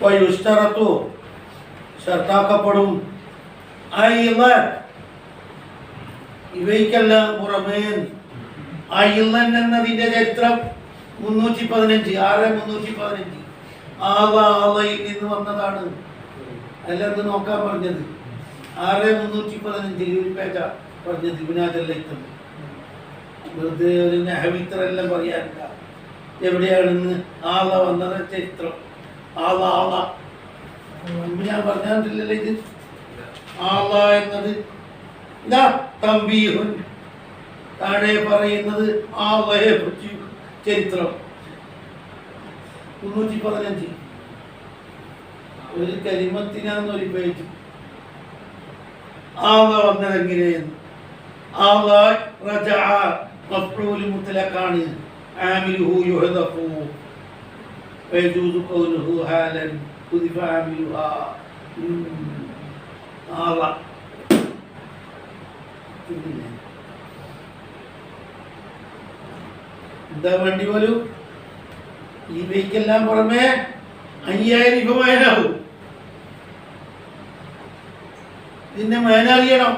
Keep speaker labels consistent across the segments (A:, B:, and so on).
A: വയുസ്തറത്തു ഷർത്താക്കപ്പെടും അയ്ളൻ ഇവയ്ക്കെല്ലാം പുറമേ അയ്ളൻ എന്നതിൻ്റെ ചരിത്രം 315 6 ആളയിൽ നിന്ന് വന്നതാണ്. അല്ലെന്ന് നോക്കാൻ പറഞ്ഞത് 6 ഒരു പേജ പറഞ്ഞത് ഇബ്നാദല്ലൈത്തം. വെറുതെ ഒരു നഹവിത്രെല്ലാം പറയാനില്ല. എവിടെയാണെന്ന് ആള വന്നത് ചരിത്രം. ആള ഞാൻ പറഞ്ഞില്ലല്ലോ. ഇത് ആള എന്നത് ഇതാ തമ്പീഹുൻ. താഴെ പറയുന്നത് ആളയെ കുറിച്ച് ചരിത്രം 315 ഒരു കരിമത്തിനാന്നൊരു പേജ്. ആള വന്നത് എങ്ങനെയെന്ന്. ആള റജഅ മഫ്ഊൽ മുത്ലഖാണ്. ആമിലുഹു യുഹദഫു വയജൂസു ഖൗലുഹു ഹാലൻ ഖുദിഫ ആമിലുഹാ. ആള എന്താ വേണ്ടി പോലും ഈ ബൈക്കെല്ലാം പുറമെ 5000 ഇപ്പൊ മേനാവും. ഇതിന്റെ മേനറിയണം.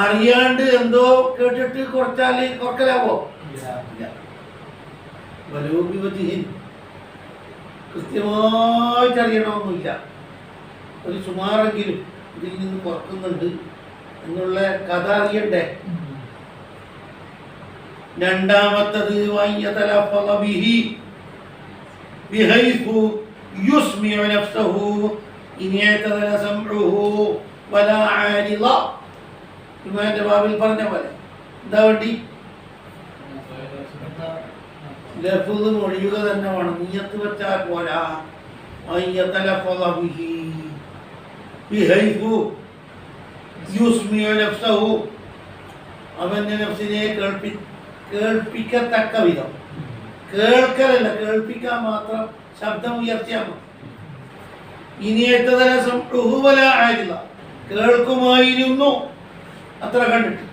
A: അറിയാണ്ട് എന്തോ കേട്ടിട്ട് കുറച്ചാൽ കുറക്കലാവോ? കൃത്യമായിട്ട് അറിയണമെന്നില്ല. ഒരു സുമാറെങ്കിലും ഇതിൽ നിന്ന് കുറക്കുന്നുണ്ട് എന്നുള്ള കഥ അറിയണ്ടേ. രണ്ടാമത്തത് ഇമാന്റെ ബാബിൽ പറഞ്ഞ പോലെ എന്താ വേണ്ടി ലഫ്ള് മൊഴിയുക തന്നെ വേണം. നിയ്യത്ത് വെച്ചാൽ പോരാ. അവന്റെ നഫ്സിനെ കേൾപ്പിക്കത്തക്ക വിധം. കേൾക്കലല്ല, കേൾപ്പിക്കാൻ മാത്രം ശബ്ദം ഉയർത്തിയാൽ മതി. ഇനി ആയില്ല, കേൾക്കുമായിരുന്നു അത്ര കണ്ടിട്ട്.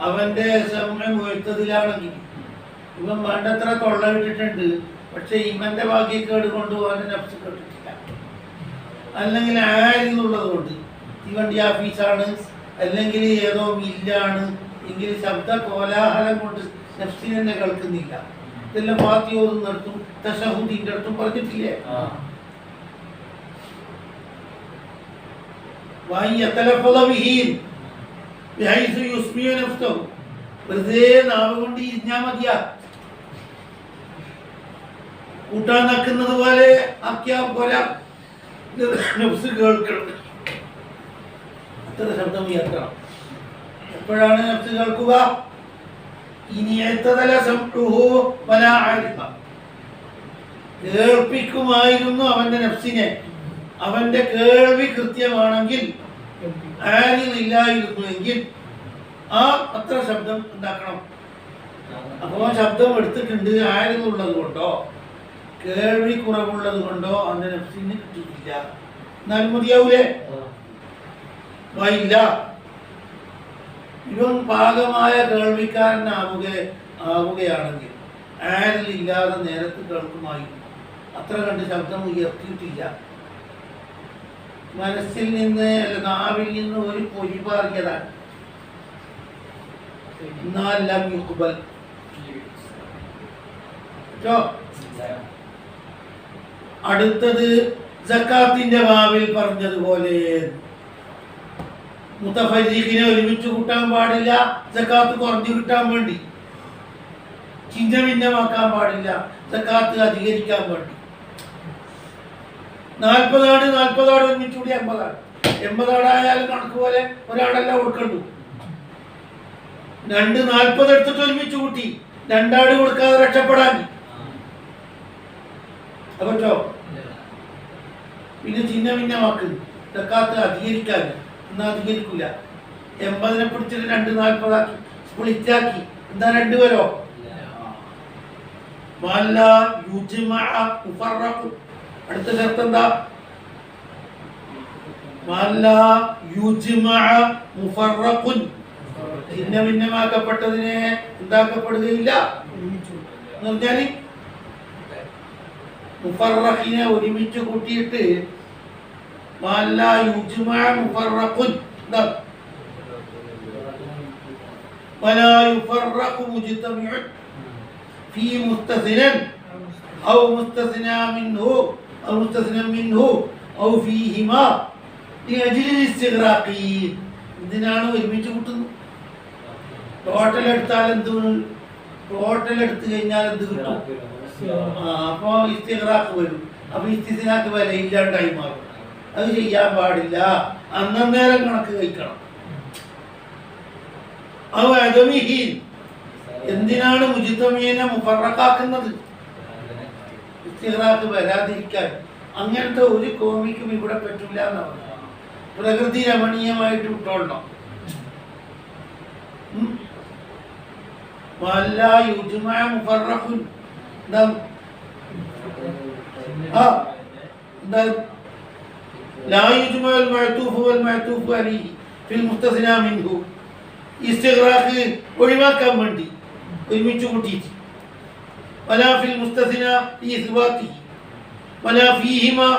A: അവന്റെ സമയത്തിലാണെങ്കിൽ ഇവൻ വേണ്ടത്ര തൊള്ള വിട്ടിട്ടുണ്ട്. പക്ഷെ ഇവന്റെ ഭാഗ്യക്കേട് കൊണ്ട് അവന്റെ നഫ്സ് കേട്ടിട്ടില്ല. അല്ലെങ്കിൽ ആയിരുന്നുള്ളത് കൊണ്ട് ഇവന്റെ ആഫീസാണ് അല്ലെങ്കിൽ ഏതോ മില്ലാണ് എങ്കിൽ ശബ്ദ കോലാഹലം കൊണ്ട് നഫ്സിനെ തന്നെ കേൾക്കുന്നില്ല. ഇതെല്ലാം ഫാത്തിഹയുടെ അടുത്തും തശഹുദിന്റെ അടുത്തും പറഞ്ഞിട്ടില്ലേ? വെറുതെ നാവ് കൊണ്ട് ഇരിഞ്ഞാ മതിയാ. കൂട്ടാൻ നക്കുന്നത് പോലെ ആക്കിയാ പോലെ നഫ്സ് കേൾക്കണം. അത്ര ശബ്ദം ഉയർത്തണം. എപ്പോഴാണ് നഫ്സ് കേൾക്കുക? കേൾപ്പിക്കുമായിരുന്നു അവന്റെ നഫ്സിനെ. അവന്റെ കേൾവി കൃത്യമാണെങ്കിൽ ആരില്ലായിരുന്നു എങ്കിൽ ആ അത്ര ശബ്ദം ഉണ്ടാക്കണം. അപ്പോ ശബ്ദം എടുത്തിട്ടുണ്ട്. ആരെന്നുള്ളത് കൊണ്ടോ കേൾവി കുറവുള്ളത് കൊണ്ടോ അവന്റെ നഫ്സിന് കിട്ടിയിട്ടില്ല. എന്നാലും മതിയാവൂലേ? ഇല്ല, ഇവൻ പാകമായ കേൾവിക്കാരനാവുകയാണെങ്കിൽ ആരില്ലാതെ നേരത്തെ കേൾക്കുമായിരുന്നു. അത്ര കണ്ട് ശബ്ദം ഉയർത്തിയിട്ടില്ല. മനസ്സിൽ നിന്ന് അല്ല നാവിൽ നിന്ന് ഒരു പൊരി പാറിയതാണ്. അടുത്തത് സക്കാത്തിന്റെ ബാബിൽ പറഞ്ഞതുപോലെ മുതഫരിഖിനെ ഒരുമിച്ച് കൂട്ടാൻ പാടില്ല. സക്കാത്ത് കുറഞ്ഞു കിട്ടാൻ വേണ്ടി ചിഹ്ന ഭിന്നമാക്കാൻ പാടില്ല. സക്കാത്ത് അധികരിക്കാൻ വേണ്ടി 40 ആട് 40 ആട് ഒരുമിച്ച് കൂടി 80 ആട്. 80 ആടായാലും കണക്ക് പോലെ ഒരാടെല്ലാം കൊടുക്കണ്ടു. 2 40 എടുത്തിട്ട് ഒരുമിച്ച് കൂട്ടി 2 ആട് കൊടുക്കാതെ രക്ഷപ്പെടാൻ പറ്റോ? പിന്നെ ചിഹ്ന ഭിന്നമാക്കുന്നു. സക്കാത്ത് അധികരിക്കാൻ എന്നാ അധികരിക്കൂല. 80നെ പിടിച്ചിട്ട് 2 40 ആക്കി സ്പ്ലിറ്റാക്കി. എന്താ 2 വരോ? അടുത്ത ശർത്ത് എന്താ? ചിഹ്ന ഭിന്നമാക്കപ്പെട്ടതിനെ എന്താക്കപ്പെടുകയില്ല എന്ന് പറഞ്ഞാല് മുഫറഖിനെ ഒരുമിച്ച് കൂട്ടിയിട്ട് വല്ല യുജ്മഅ മുഫറഖുൻ വലാ യുഫറഖു മുജ്തമിഉൻ ഫീ മുസ്തസിനൻ ഔ മുസ്തസിനാ മിൻഹു ഔ മുസ്തസിനൻ മിൻഹു ഔ ഫീഹിമാ ലിഅജ്ലി ഇസ്തിഗ്റാഖി. ഇതിനാണ് ഒരുമിച്ച് കൂട്ടുന്നത്. ടോട്ടൽ എടുത്താൽ എന്ത് ടോട്ടൽ എടുത്തു കഴിഞ്ഞാൽ എന്ത് കിട്ടും? അപ്പൊ ഇസ്തിഗ്റാഖ് വരും. അപ്പൊ ഇസ്തിസ്നാക്ക് വില ഇല്ലാണ്ടായി മാറും. അത് ചെയ്യാൻ പാടില്ല. അന്നേരം കണക്ക് കഴിക്കണം. അത് അദമിഹീൻ. എന്തിനാണ് മുജ്തമീനെ മുഫറഖാക്കുന്നത്? ഇസ്തിഗ്റാഖ് വരാതിരിക്കാൻ. അങ്ങനത്തെ ഒരു കോമിക്കും ഇവിടെ പറ്റില്ല എന്നാണ്. പ്രകൃതി രമണീയമായിട്ട് വിട്ടോളണം. വല്ല യുജ്മഅ മുഫറഖുൻ ലാ യുജ്മഅൽ മഅ്തൂഫ് വൽ മഅ്തൂഫ് അലൈഹി ഫിൽ മുസ്തസ്നാ മിൻഹു. ഇസ്തിഗ്റാഖ് ഒഴിവാക്കാൻ വേണ്ടി ഒരുമിച്ച് കൂട്ടിയിട്ട് വലാ ഫിൽ മുസ്തസ്നാ ഇസ്ബാത്തിഹി വലാ ഫീഹിമാ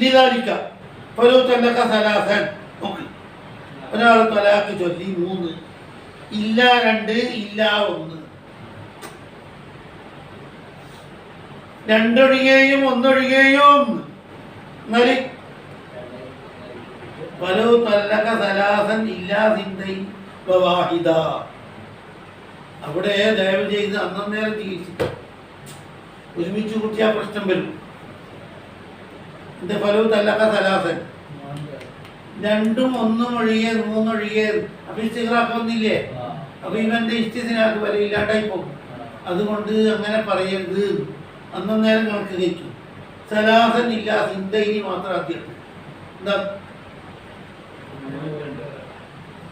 A: ലിദാലിക ഫലോ തലക സലാസൻ. ഓക്കേ, ഒരാൾ തലാഖ് ചൊല്ലി 3, ഇല്ല 2, ഇല്ല 1, 2 ഒഴികെയും 1 ഒഴികെയും എന്നാല് ഫലോ തലക സലാസൻ ഇല്ലാ സിന്തൈൻ വവാഹിദ. അവിടെ ദയവ് ചെയ്ത് അന്നേരം ചികിത്സിക്കും. ഒരുമിച്ച് കൂട്ടിയാൽ പ്രശ്നം വരും. എന്റെ ഫലോ തലക സലാസൻ 2ഉം 1ഉം ഒഴികെ 3 ഒഴികെ. അപ്പൊ ഇസ്തിഗ്റാഖ് വന്നില്ലേ? അപ്പൊ ഇവന്റെ ഇസ്തിസ്നാക്ക് വരെ ഇല്ലാണ്ടായി പോകും. അതുകൊണ്ട് അങ്ങനെ പറയരുത്. അന്നേരം കണക്ക് കഴിക്കും. സലാസൻ ഇല്ല സിന്തൈനി മാത്രം ആദ്യം. എന്താ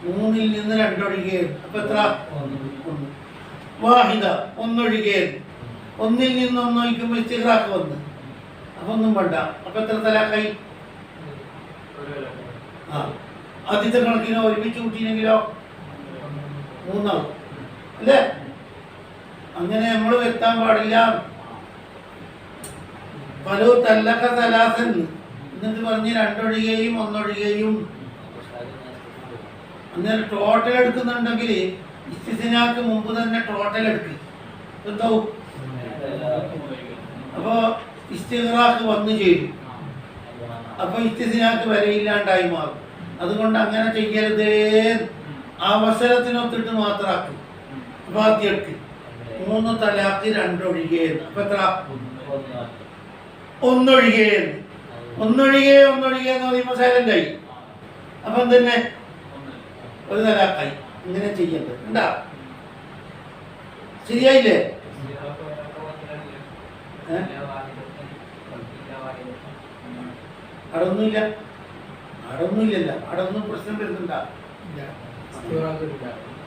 A: 3ൽ നിന്ന് 2 ഒഴികെ. അപ്പൊ എത്ര? 1. വാഹിദ 1 ഒഴികെ. 1ൽ നിന്ന് 1 ഒഴിക്കുമ്പോൾ ഇസ്തിഗ്റാഖ് വന്ന്. അപ്പൊ ഒന്നും വേണ്ട. അപ്പൊ എത്ര തലാഖായി? ആദ്യത്തെ കണക്കിനോ ഒരുമിച്ച് കൂട്ടിയില്ലെങ്കിലോ 3 ആവും അല്ലേ? അങ്ങനെ നമ്മൾ വരുത്താൻ പാടില്ല. ഫലോ തലക സലാസൻ എന്നിട്ട് പറഞ്ഞ് 2 ഒഴികെയും 1 ഒഴികെയും. അങ്ങനെ ടോട്ടൽ എടുക്കുന്നുണ്ടെങ്കിൽ ഇസ്തിസ്നാക്ക് മുമ്പ് തന്നെ ടോട്ടൽ എടുക്കും. എന്താവും? അപ്പൊ ഇസ്തിഗ്റാഖ് വന്നു ചേരും. അപ്പൊ ഇസ്തിസ്നാക്ക് വരയില്ലാണ്ടായി മാറും. അതുകൊണ്ട് അങ്ങനെ ചെയ്യരുതേ. അവസരത്തിനൊത്തിട്ട് മാത്രമാക്കും. അപ്പൊ ആദ്യം എടുക്ക് 3 തലാഖ് 2 ഒഴികെ. അപ്പൊ എത്ര? 1 ഒഴികെ. 1 ഒഴികെ 1 ഒഴികെ എന്ന് പറയുമ്പോൾ സൈലന്റ് ആയി. അപ്പൊ തന്നെ 1 തലാഖായി. ഇങ്ങനെ ചെയ്യണ്ടത് എന്താ? ശരിയായില്ലേ? അടൊന്നുമില്ല. അടൊന്നുമില്ലല്ല. അടൊന്നും പ്രശ്നം വരുന്നുണ്ടാ?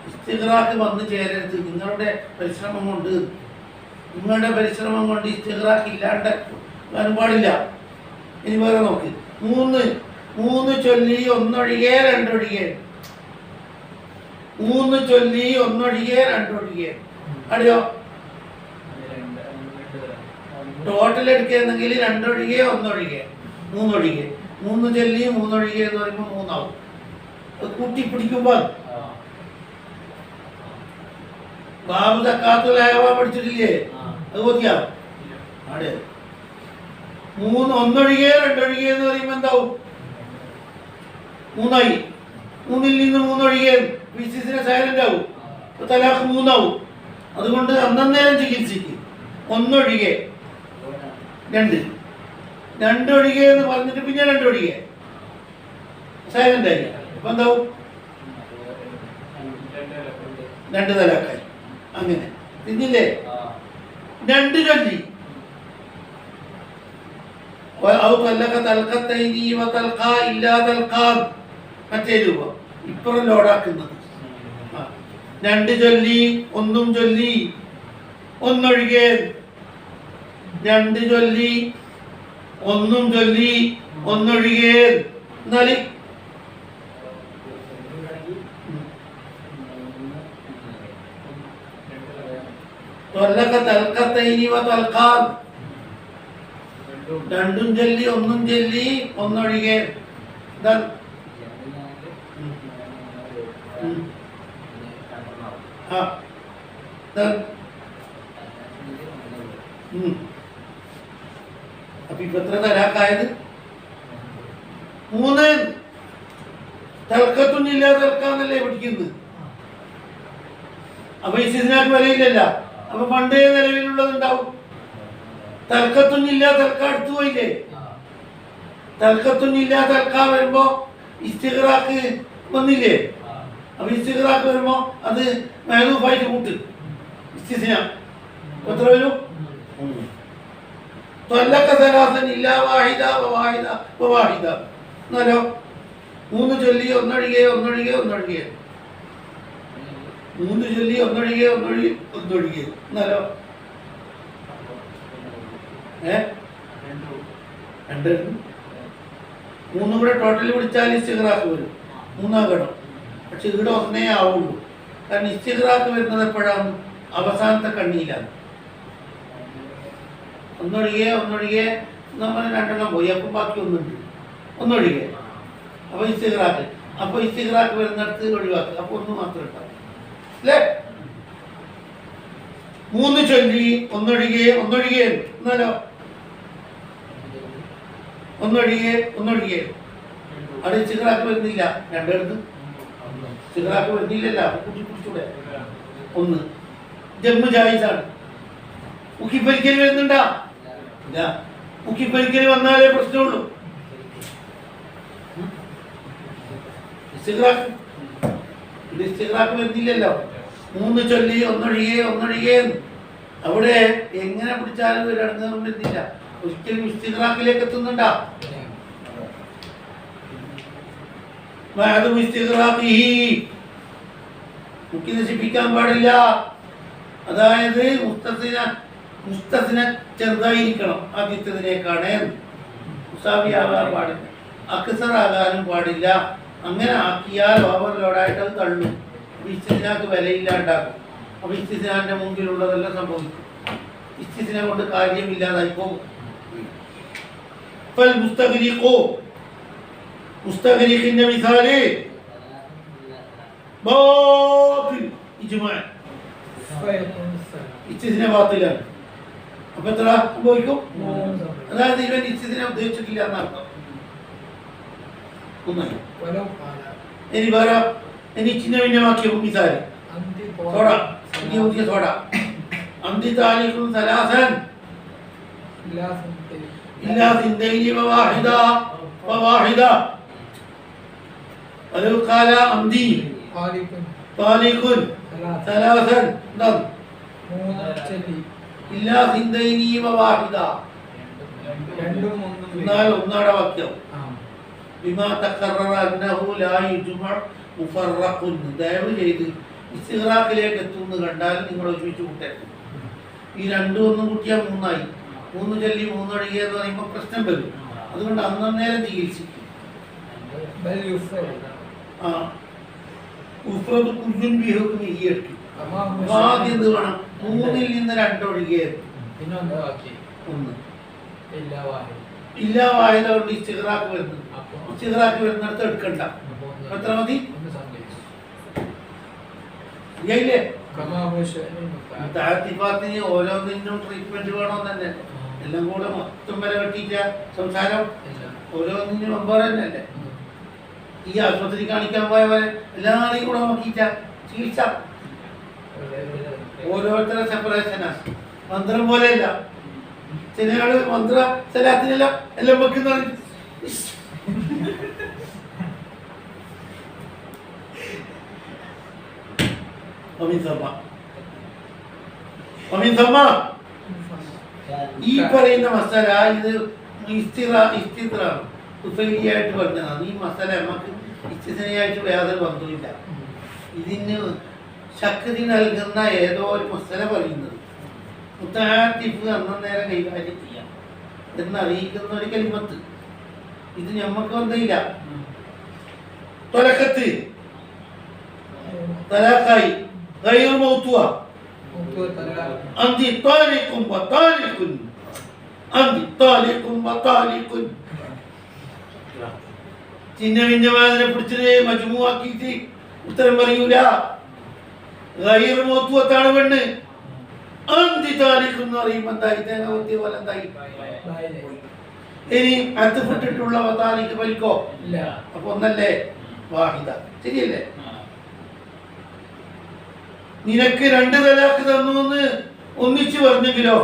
A: ഇസ്തിഗ്റാഖ് വന്നു ചേരരുത്. നിങ്ങളുടെ പരിശ്രമം കൊണ്ട് ഇസ്തിഗ്റാഖ് ഇല്ലാണ്ട് വരാൻ പാടില്ല. ഇനി വേറെ നോക്ക്. 3 ചൊല്ലി 1 ഒഴികെ 2 ഒഴികെ. 3 ചൊല്ലി 1 ഒഴികെ 2 ഒഴികെ. അടിയോ? ടോട്ടൽ എടുക്കുകയാണെങ്കിൽ 2 ഒഴികെ 1 ഒഴികെ 3 ഒഴികെ. 3 ചൊല്ലി 3 ഒഴികെ എന്ന് പറയുമ്പോൾ 3 ആവും. കൂട്ടി പിടിക്കുമ്പോൾ ബാബു സക്കാത്തുലായവ പഠിച്ചിട്ടില്ലേ? അത് മതിയാ. അതെ 3 1 ഒഴികെ 2 ഒഴികെ എന്ന് പറയുമ്പോൾ എന്താവും? 3 ആയി. 3ൽ നിന്ന് 3 ഒഴികെ വിസിസിനെ സൈലന്റ് ആവും. തലാഖ് 3 ആവും. അതുകൊണ്ട് അന്നേരം ചികിത്സിക്ക്. 1 ഒഴികെ 2 ഒഴികെ എന്ന് പറഞ്ഞിട്ട് പിന്നെ 2 ഒഴികെ സൈലന്റ് ആയി. അപ്പൊ എന്താവും? 2 തലാഖായി. അങ്ങനെ തിന്നില്ലേ? 2 ചൊല്ലി മറ്റേ രൂപ ഇപ്പുറം ലോഡാക്കുന്നത്. 2 ചൊല്ലി 1 ചൊല്ലി 1 ഒഴികെ. 2 ചൊല്ലി 1 ചൊല്ലി 1 ഒഴികെ. എന്നാല് രണ്ടും ചൊല്ലി ഒന്നും ചൊല്ലി ഒന്നൊഴികെ എന്താ ആ അപ്പൊ ഇപ്പൊ എത്ര തലാക്കായത്? 3. തൽക്കത്തൊന്നില്ല തൽക്കാന്നല്ലേ പഠിക്കുന്നത്. അപ്പൊ ഇതിനകത്ത് വിലയില്ലല്ല. അപ്പൊ പണ്ടേ നിലവിലുള്ളതുണ്ടാവും. തൽക്കത്തൊന്നില്ല തൽക്ക അടുത്തു പോയില്ലേ? തൽക്കത്തൊന്നില്ല തൽക്ക വരുമ്പോ ഇസ്തിഗ്റാഖ് വന്നില്ലേ? അപ്പൊ ഇസ്തിഗ്റാഖ് വരുമ്പോ അത് മഹദൂഫായിട്ട് കൂട്ട് ഇസ്തിസ്ന എത്ര വരും? ത്വല്ലക സലാസൻ ഇല്ലാ വാഹിദ വവാഹിദ വവാഹിദ എന്നാലോ 3 ചൊല്ലി ഒന്നൊഴികെ ഒന്നൊഴികെ ഒന്നൊഴികെ 3 ചൊല്ലി ഒന്നൊഴികെ ഒന്നൊഴികെ ഒന്നൊഴികെ എന്നാലോ 2 3 കൂടെ ടോട്ടലി പിടിച്ചാൽ ഇസ്തിഗ്റാഖ് വരും. 3 ഗണം. പക്ഷെ ഇവിടെ ഒന്നേ ആവുള്ളൂ. കാരണം ഇസ്തിഗ്റാഖ് വരുന്നത് എപ്പോഴാണ്? അവസാനത്തെ കണ്ണിയിലാണ്. ഒന്നൊഴികെ ഒന്നൊഴികെ നമ്മൾ 2 പോയി. അപ്പം ബാക്കി ഒന്നുണ്ട്. ഒന്നൊഴികെ അപ്പൊ ഇസ്തിഗ്റാഖ്. അപ്പൊ ഇസ്തിഗ്റാഖ് വരുന്നിടത്ത് ഒഴിവാക്കുക. അപ്പൊ 1 മാത്രം ഉണ്ടാവും അല്ലേ? 3 ചൊല്ലി ഒന്നൊഴികെ ഒന്നൊഴികെ എന്നാലോ ഒന്നൊഴികെ ഒന്നൊഴികെ അവിടെ ഇസ്തിഗ്റാഖ് വരുന്നില്ല. 2 എടുത്ത് ഇസ്തിഗ്റാഖ് വരുന്നില്ലല്ലോ. അപ്പൊ കൂട്ടി പിടിച്ചൂടെ? 1 ജമ്മു ജായിസാണ്. മുക്കിപ്പരിക്കൽ വരുന്നുണ്ടാ? ഇല്ല. മുക്കിപ്പരിക്കൽ വന്നാലേ പ്രശ്നമുള്ളൂ. ഇസ്തിഗ്റാഖ് വരുന്നില്ലല്ലോ. 3 ചൊല്ലി ഒന്നൊഴികെ ഒന്നൊഴികെ അവിടെ എങ്ങനെ പിടിച്ചാലും ഒരിടങ്ങും വരുന്നില്ല. ഒരിക്കലും ഇസ്തിഗ്റാഖിലേക്ക് എത്തുന്നുണ്ടാ? മുക്കി നശിപ്പിക്കാൻ പാടില്ല. അതായത് മുസ്തസിന ചെറുതായിരിക്കണം ആദ്യത്തേതിനേക്കാണ്. മുസാവിയാകാൻ പാടില്ല. അക്സറാകാനും പാടില്ല. അങ്ങനെ ആക്കിയാൽ ഓവർലോഡായിട്ട് അത് തള്ളും. ഇസ്തിസ്നാക്ക് വിലയില്ലാണ്ടാക്കും. അപ്പൊ ഇസ്തിസ്നാന്റെ മുമ്പിലുള്ളതെല്ലാം സംഭവിക്കും. ഇസ്തിസ്ന കൊണ്ട് കാര്യമില്ലാതായി പോകും. മുസ്തഗ്രിഖിന്റെ മിസാല് ബാത്തിൽ ഇജ്മാ. ഇസ്തിസ്ന ബാത്തിലാണ്. അപ്പൊ എത്ര സംഭവിക്കും? അതായത് ഇവൻ ഇസ്തിസ്ന ഉദ്ദേശിച്ചിട്ടില്ല എന്നർത്ഥം. ഇനി വേറെ ഇനി ചിന്ന ഭിന്നമാക്കിയ മിസാല് സോഡ സോഡ അന്തി താലിഖുൻ സലാസൻ ഇല്ലാ സിന്തൈനി വവാഹിദ വവാഹിദ വലൗ ഖാല അന്തി താലിഖുൻ സലാസൻ ദം
B: 3 ചൊല്ലി
A: ഇല്ലാ സിന്തൈനി വവാഹിദ
B: 2 3
A: എന്നാൽ ഒന്നാടെ വാക്യം ബിമാ തഖററ അന്നഹു ലാ യുജ്മഅ മുഫറഖുൻ. ദയവ് ചെയ്ത് ഇസ്തിഗ്റാഖിലേക്ക് എത്തുന്നു കണ്ടാൽ നിങ്ങൾ ഒരുമിച്ച് കൂട്ടരുത്. ഈ 2 ഒന്നും കൂട്ടിയാൽ 3 ആയി. 3 ചൊല്ലി 3 ഒഴികെ എന്ന് പറയുമ്പോൾ പ്രശ്നം വരും. അതുകൊണ്ട് അന്നേരം ചികിത്സിക്കും. ആദ്യം എന്ത് വേണം? 3-ൽ നിന്ന് 2 ഒഴികെ 1 ഇല്ലാ വാഹിദ കൊണ്ട് ഇസ്തിഗ്റാഖ് വരുന്നത്. ഇസ്തിഗ്റാഖ് വരുന്നിടത്ത് എടുക്കണ്ട. എത്ര മതി? താത്തിഫാത്തിന് ഓരോന്നിനും ട്രീറ്റ്മെന്റ് വേണോ തന്നെ? എല്ലാം കൂടെ മൊത്തം വില കെട്ടിയിട്ട സംസാരം. ഓരോന്നിനും വെമ്പേറെ തന്നെയല്ലേ? ഈ ആശുപത്രി കാണിക്കാൻ പോയവരെ എല്ലാവരെയും കൂടെ നോക്കിയിട്ട ചികിത്സ. ഓരോരുത്തരെ സെപ്പറേഷനാ. മന്ത്രം പോലെയല്ല. ചില ആള് മന്ത്ര സ്ഥലത്തിനെല്ലാം എല്ലാം വെക്കുന്ന ഈ പറയുന്ന മസാല ഇത് ഇസ്തിറാണ് പറഞ്ഞതാണ്. ഈ മസാല നമുക്ക് ഇസ്തിസ്നയായിട്ട് യാതൊരു ബന്ധമില്ല. ഇതിന് ശക്തി നൽകുന്ന ഏതോ ഒരു മസാല പറയുന്നത് മുത്താത്തിഫ് അന്നേരം കൈകാര്യം ചെയ്യാം എന്നറിയിക്കുന്ന ഒരു കലിമത്ത്. ഇത് ഞമ്മക്ക് ബന്ധമില്ല. തൊലക്കത്ത് തലാഖായി ഗൈറു മൗതുഅ അന്തി താരിഖുൻ വതാരിഖുൻ അന്തി താലിഖുൻ വതാലിഖുൻ. ചിന്ന ഭിന്നമാതിനെ പിടിച്ചത് മജ്മൂആക്കിയിട്ട് ഉത്തരം പറയൂല. ഗൈർ മൗതുഅത്താണ് പെണ്ണ്. അന്തി താലിഖുൻ എന്ന് പറയുമ്പോൾ എന്തായി? തേങ്ങ കൊത്തിയ പോലെ എന്തായി? ഇനി അത്തുഫിട്ടിട്ടുള്ള വതാലിഖ് വലിക്കോ? അപ്പൊ ഒന്നല്ലേ? വാഹിദ. ശരിയല്ലേ? നിനക്ക് 2 തലാഖ് തന്നു എന്ന് ഒന്നിച്ചു പറഞ്ഞെങ്കിലോ?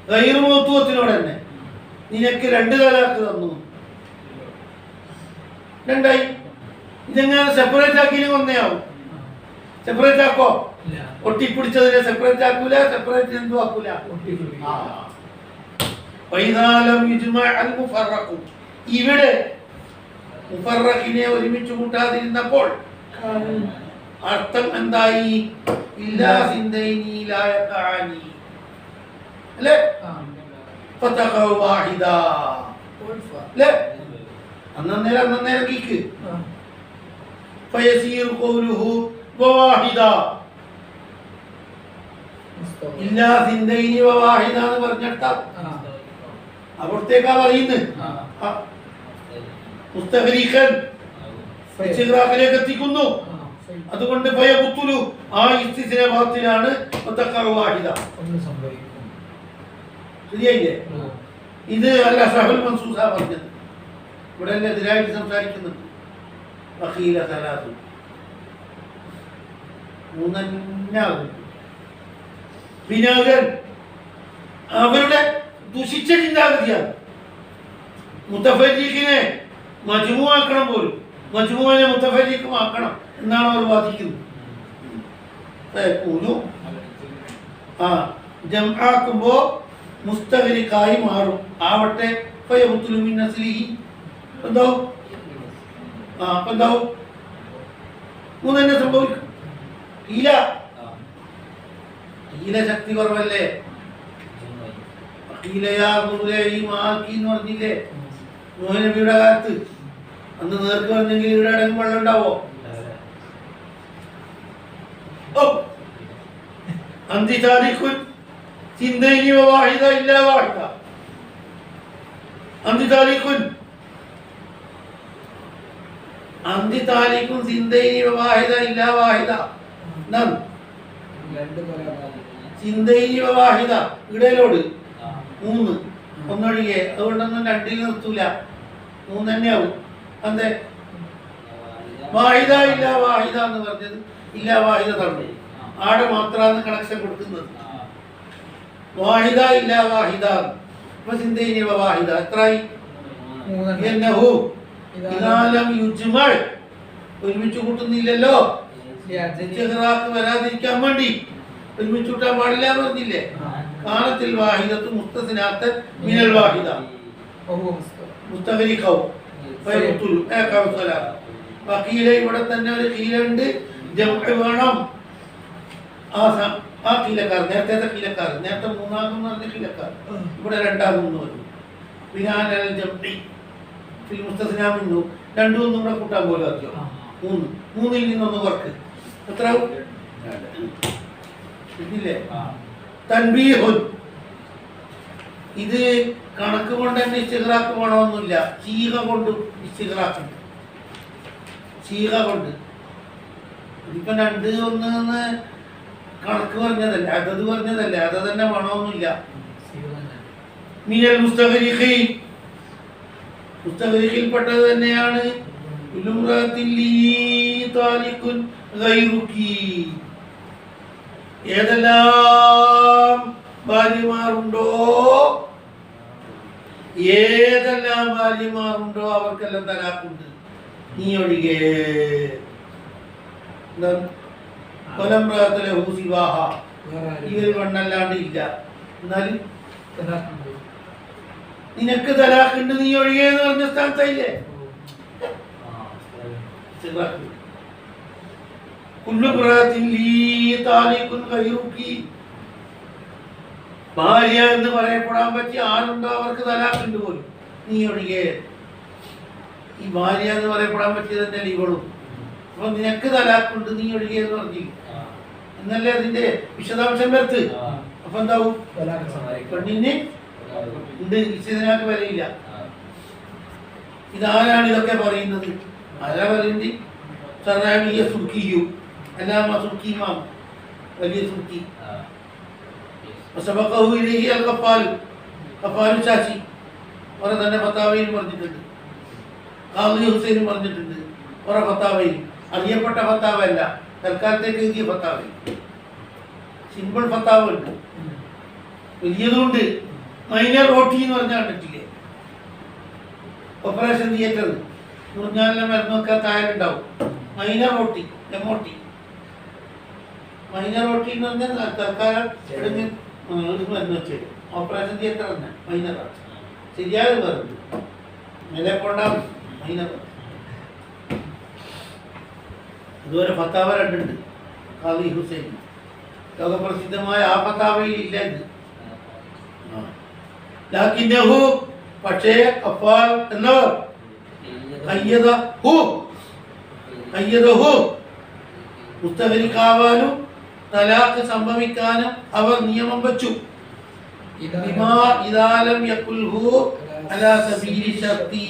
A: ഗൈർ മൗതുഅത്തിനോട് തന്നെ നിനക്ക് 2 തലാഖ് തന്നു, രണ്ടായി. ഇതെങ്ങനെ സെപ്പറേറ്റ് ആക്കിയാലും ഒന്നേയാവും. സെപ്പറേറ്റ് ആക്കോ? ഒട്ടിപ്പിടിച്ചതിനെ സെപ്പറേറ്റ് ആക്കൂല. സെപ്പറേറ്റ് എന്തും ആക്കൂല. ഇവിടെ മുഫറഖിനെ ഒരുമിച്ച് കൂട്ടാതിരുന്നപ്പോൾ അർത്ഥം എന്തായി? ഇല്ലാ സിന്തൈനി ലാ യഖഅനി അല്ലേ? ഫതഖഉ വാഹിദ അല്ലേ? അന്നേരം കീക്ക് ഫയസീർ ഖൗലുഹു വവാഹിദ. ഇല്ലാ സിന്തൈനി വവാഹിദ എന്ന് പറഞ്ഞിട്ടാ അവിടത്തേക്കാ പറയുന്നത്. മുസ്തഗ്രീഖൻ ഇസ്തിഗ്റാഖിലേക്ക് എത്തിക്കുന്നു. അതുകൊണ്ട് ഫയഖുതുലു ആ ഇസ്തിസ്ന ബാത്തിലാണ് ഫതഖഉ വാഹിദ. ശരിയായില്ലേ? ഇത് അല്ല സഹൽ മൻസൂസ പറഞ്ഞത്. ഇവിടെ എതിരായിട്ട് സംസാരിക്കുന്നുണ്ട്. വഖീല സലാത്തു മൂന്നന്നാകും. വിനാഗൻ അവരുടെ ദുഷിച്ച ചിന്താഗതിയാണ്. മുത്തഫരീഖിനെ മജ്മൂആക്കണം പോലും, മജ്മൂഅനെ മുത്തഫരീഖും ആക്കണം എന്നാണ് അവർ വാദിക്കുന്നത്. ജംആക്കുമ്പോ മുസ്തഗ്രിഖായി മാറും. ആവട്ടെ ഫയബ്തുലു മിൻ നസ്ലിഹി. എന്താവും? അപ്പൊ എന്താവും? മൂന്നെന്നെ സംഭവിക്കും. ഈല ശക്തി കുറവല്ലേ? പറഞ്ഞില്ലേ നൂഹ് നബിയുടെ കാലത്ത്? അന്ന് നേർക്ക് പറഞ്ഞെങ്കിൽ ഇവിടെ അടങ്ങും വെള്ളം ഉണ്ടാവോ? അന്തി താരിഖുൻ സിന്തൈനി വവാഹിദ ഇല്ലാ വാഹിദ. അന്തി താരിഖുൻ സിന്തൈനി വവാഹിദ ഇല്ലാ വാഹിദ. എന്താണ് സിന്തൈനി വവാഹിദ? ഇടയിലോട് 3 ഒന്നൊഴികെ. അതുകൊണ്ടൊന്നും 2ൽ നിർത്തൂല, 3 തന്നെയാവും. അതെ വാഹിദ ഇല്ല വാഹിദ എന്ന് പറഞ്ഞത് ഇല്ല വാഹിദ തള്ളു. ആടെ മാത്രമാണ് കണക്ഷൻ കൊടുക്കുന്നത്. വാഹിദ ഇല്ല വാഹിദ. അപ്പൊ സിന്തൈനി വവാഹിദ എത്രയായി? എന്നഹു ഇദാലം യുജ്മഅ ഒരുമിച്ച് കൂട്ടുന്നില്ലല്ലോ. ഇസ്തിഗ്റാഖ് വരാതിരിക്കാൻ വേണ്ടി ഒരുമിച്ച് കൂട്ടാൻ പാടില്ല പറഞ്ഞില്ലേ? കാലത്തിൽ വാഹിദത്തു മുസ്തസ്നാത്തൻ മിനൽ വാഹിദ മുസ്തഗ്രിഖൗ ഫയഖുതുലു ഏകവസല. വഖീല ഇവിടെ തന്നെ ഒരു ഖീലുണ്ട്, ജംഅ വേണം. ആ ഖീലക്കാർ നേരത്തെ ഖീലക്കാർ, നേരത്തെ 3 പറഞ്ഞ ഖീലക്കാർ ഇവിടെ 2 വരും. ബിനാനൽ ജംഇ ഫിൽ മുസ്തസ്നാ മിന്നു 2 ഒന്നും കൂടെ കൂട്ടാൻ പോലും ആക്കിയോ? 3ൽ നിന്നൊന്ന് വർക്ക് എത്ര ഇല്ലേ? തൻബീഹുൻ ഇത് കണക്ക് കൊണ്ട് തന്നെ ഇസ്തിഗ്റാഖ് വേണമെന്നില്ല. സീഗ കൊണ്ട് ഇസ്തിഗ്റാഖ് ഉണ്ട്. സീഗ കൊണ്ട് ഇതിപ്പോ 2 1 കണക്ക് പറഞ്ഞതല്ലേ, അതത് പറഞ്ഞതല്ലേ, അത് തന്നെ വേണമെന്നില്ല. മിനൽ മുസ്തഗ്രിഖി മുസ്തഗ്രിഖിൽപ്പെട്ടത് തന്നെയാണ്. ഏതെല്ലാം ഭാര്യമാരുണ്ടോ അവർക്കെല്ലാം തലാഖുണ്ട്, നീ ഒഴികെ. ഇവർ പെണ്ണല്ലാണ്ട് ഇല്ല. എന്നാലും നിനക്ക് തലാഖുണ്ട് നീ ഒഴികെ എന്ന് പറഞ്ഞ സ്ഥാനത്തായില്ലേ? ഭാര്യ എന്ന് പറയപ്പെടാൻ പറ്റിയ ആരുണ്ടോ അവർക്ക് തലാഖുണ്ട് പോലും, നീ ഒഴികെ. ഈ ഭാര്യ എന്ന് പറയപ്പെടാൻ പറ്റിയത് തന്നെ ഇവളും. അപ്പൊ നിനക്ക് തലാഖുണ്ട് നീ ഒഴികെ എന്ന് പറഞ്ഞില്ല എന്നല്ലേ അതിന്റെ വിശദാംശം വരത്ത്. അപ്പൊ എന്താവും? പെണ്ണിന് ഉണ്ട്, ഇസ്തിനാക്ക് വിലയില്ല. ഇതാരാണ് ഇതൊക്കെ പറയുന്നത്? ആരാ പറയുന്നത്? സറാമിയ സുർക്കിയു അല്ലാമ സുർക്കി ഇമാം, വലിയ സുർക്കി. സബഖഹു ഇലൈഹി അൽ ഖഫാലു ചാച്ചി ഓരോ തന്നെ ഫത്താവയിൽ പറഞ്ഞിട്ടുണ്ട്, ഖാദി ഹുസൈനും പറഞ്ഞിട്ടുണ്ട് ഓരോ ഫത്താവയിൽ. അറിയപ്പെട്ട ഫത്താവല്ല, തൽക്കാലത്തേക്ക് എഴുതിയ ഫത്താവയിൽ. സിമ്പിൾ ഫത്താവ ഉണ്ട്, വലിയതുണ്ട്. മൈനർ റോട്ടി എന്ന് പറഞ്ഞാൽ കണ്ടിട്ടില്ലേ? ഓപ്പറേഷൻ തിയേറ്റർ മുറിഞ്ഞാലിനെ മരുന്ന് വെക്കാൻ താഴെയുണ്ടാവും. മൈനർ റോട്ടി, എമോട്ടി. മൈനർ റോട്ടി എന്ന് പറഞ്ഞാൽ തൽക്കാലം മരുന്ന് വെച്ചത്. ഓപ്പറേഷൻ തിയേറ്റർ തന്നെ മൈനറാണ്. ശരിയായ പറഞ്ഞു നില കൊണ്ടാവും മൈനർ. ഇതുവരെ ഫത്താവ രണ്ടുണ്ട്, ഖാദി ഹുസൈൻ. ലോകപ്രസിദ്ധമായ ആ ഫത്താവയിൽ ഇല്ല ഇത്. ലാകിന്നഹു പക്ഷേ കഫാൽ എന്നവർ ഖയ്യദഹു മുസ്തഗ്രിഖാവാനും തലാഖ് സംഭവിക്കാനും അവർ നിയമം വെച്ചു. ബിമാ ഇദാലം യഖുൽഹു അലാ സബീലി ശർത്തി,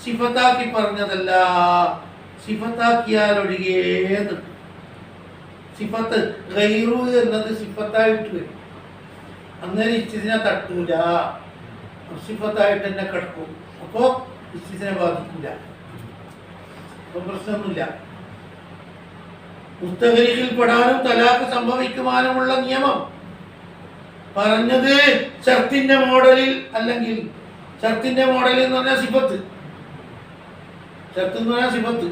A: സിഫത്താക്കി പറഞ്ഞതല്ല, സിഫത്താക്കിയാൽ ഒഴികെ. സിഫത്ത് ഗൈറു എന്നത് സിഫത്തായിട്ട് വരും, അന്നേരം ഇസ്തിസ്ന തട്ടൂല, സിഫത്തായിട്ട് തന്നെ കിടക്കും. അപ്പോൾ ഇസ്തിസ്ന ബാധിക്കില്ല, അപ്പോൾ പ്രശ്നമൊന്നുമില്ല. മുസ്തഗ്രിഖിൽ പെടാനും തലാഖ് സംഭവിക്കുവാനുമുള്ള നിയമം പറഞ്ഞത് ഷർത്തിന്റെ മോഡലിൽ, അല്ലെങ്കിൽ ഷർത്തിന്റെ മോഡലിൽ എന്ന് പറഞ്ഞാൽ സിഫത്ത്. ഷർത്ത് എന്ന് പറഞ്ഞാൽ സിഫത്ത്.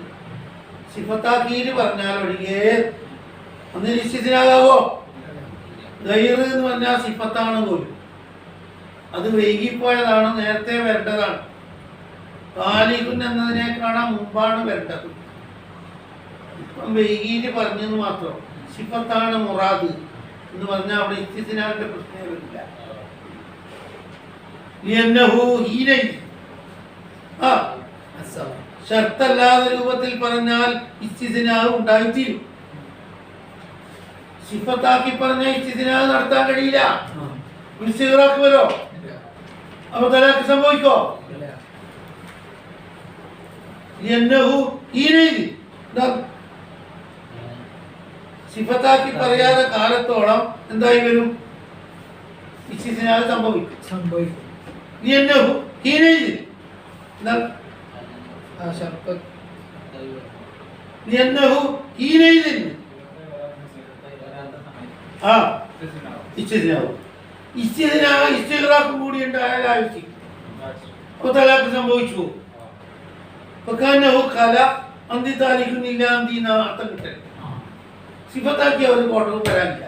A: സിഫത്താക്കിയിട്ട് പറഞ്ഞാൽ ഒഴികെ അന്ന് നിശ്ചിതനാകാവോ? ഗൈർ എന്ന് പറഞ്ഞാൽ സിഫത്താണ് പോലും, അത് വൈകിപ്പോയതാണ്, നേരത്തെ വരേണ്ടതാണ്. ഖാലിഖുൻ എന്നതിനേക്കാളും മുമ്പാണ് വരേണ്ടത്. ഇപ്പം വൈകിയിട്ട് പറഞ്ഞെന്ന് മാത്രം. സിഫത്താണ് മുറാദ് എന്ന് പറഞ്ഞാൽ അവിടെ ഇസ്തിസ്നാന്റെ പ്രശ്നമേ വരില്ല. ഷർത്തല്ലാത്ത രൂപത്തിൽ പറഞ്ഞാൽ ഇസ്തിസ്നാ ഉണ്ടായിത്തീരും. സിഫത്താക്കി പറഞ്ഞ ഇസ്തിസ്നാ നടത്താൻ കഴിയില്ല. ഇസ്തിഗ്റാഖ് വരോ? അപ്പൊ തലാഖ് സംഭവിക്കോ? സിഫത്താക്കി പറയാതെ കാലത്തോളം എന്തായി വരും? ഇസ്തിസ്നാ സംഭവിക്കും. ഇസ്തിഗ്റാഖ് കൂടി ഉണ്ടായാൽ ആവശ്യം അപ്പൊ തലാഖ് സംഭവിച്ചു. സിഫത്താക്കി അവർ കോട്ടവും വരാനില്ല.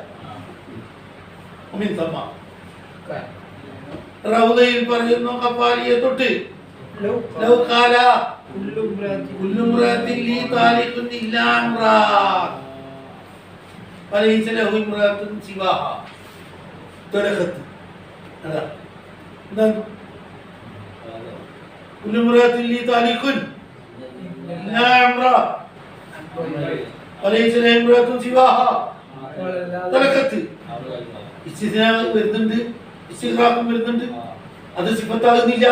A: റൗദയിൽ പറയുന്നു ഖഫാലിയെ തൊട്ട് ലൗ ഖാല കുല്ലു ഇംറാത്തിൻ ലി താലിഖുൻ ഇല്ലാ ഇംറാത്ത് ഫലൈസ ലഹു ഇംറാത്തുൻ സിവാഹ തലഖത്ത്. അതാ എന്താണ് കുല്ലു ഇംറാത്തിൻ ലി താലിഖുൻ ഇല്ലാ ഇംറാത്ത് ഫലൈസ ലഹു ഇംറാത്തുൻ സിവാഹ തലഖത്ത്. ഇസ്തിസ്നാ വരുന്നുണ്ട്, ഇസ്തിഗ്റാഖും വരുന്നുണ്ട്, അത് സിഫത്താകുന്നില്ല.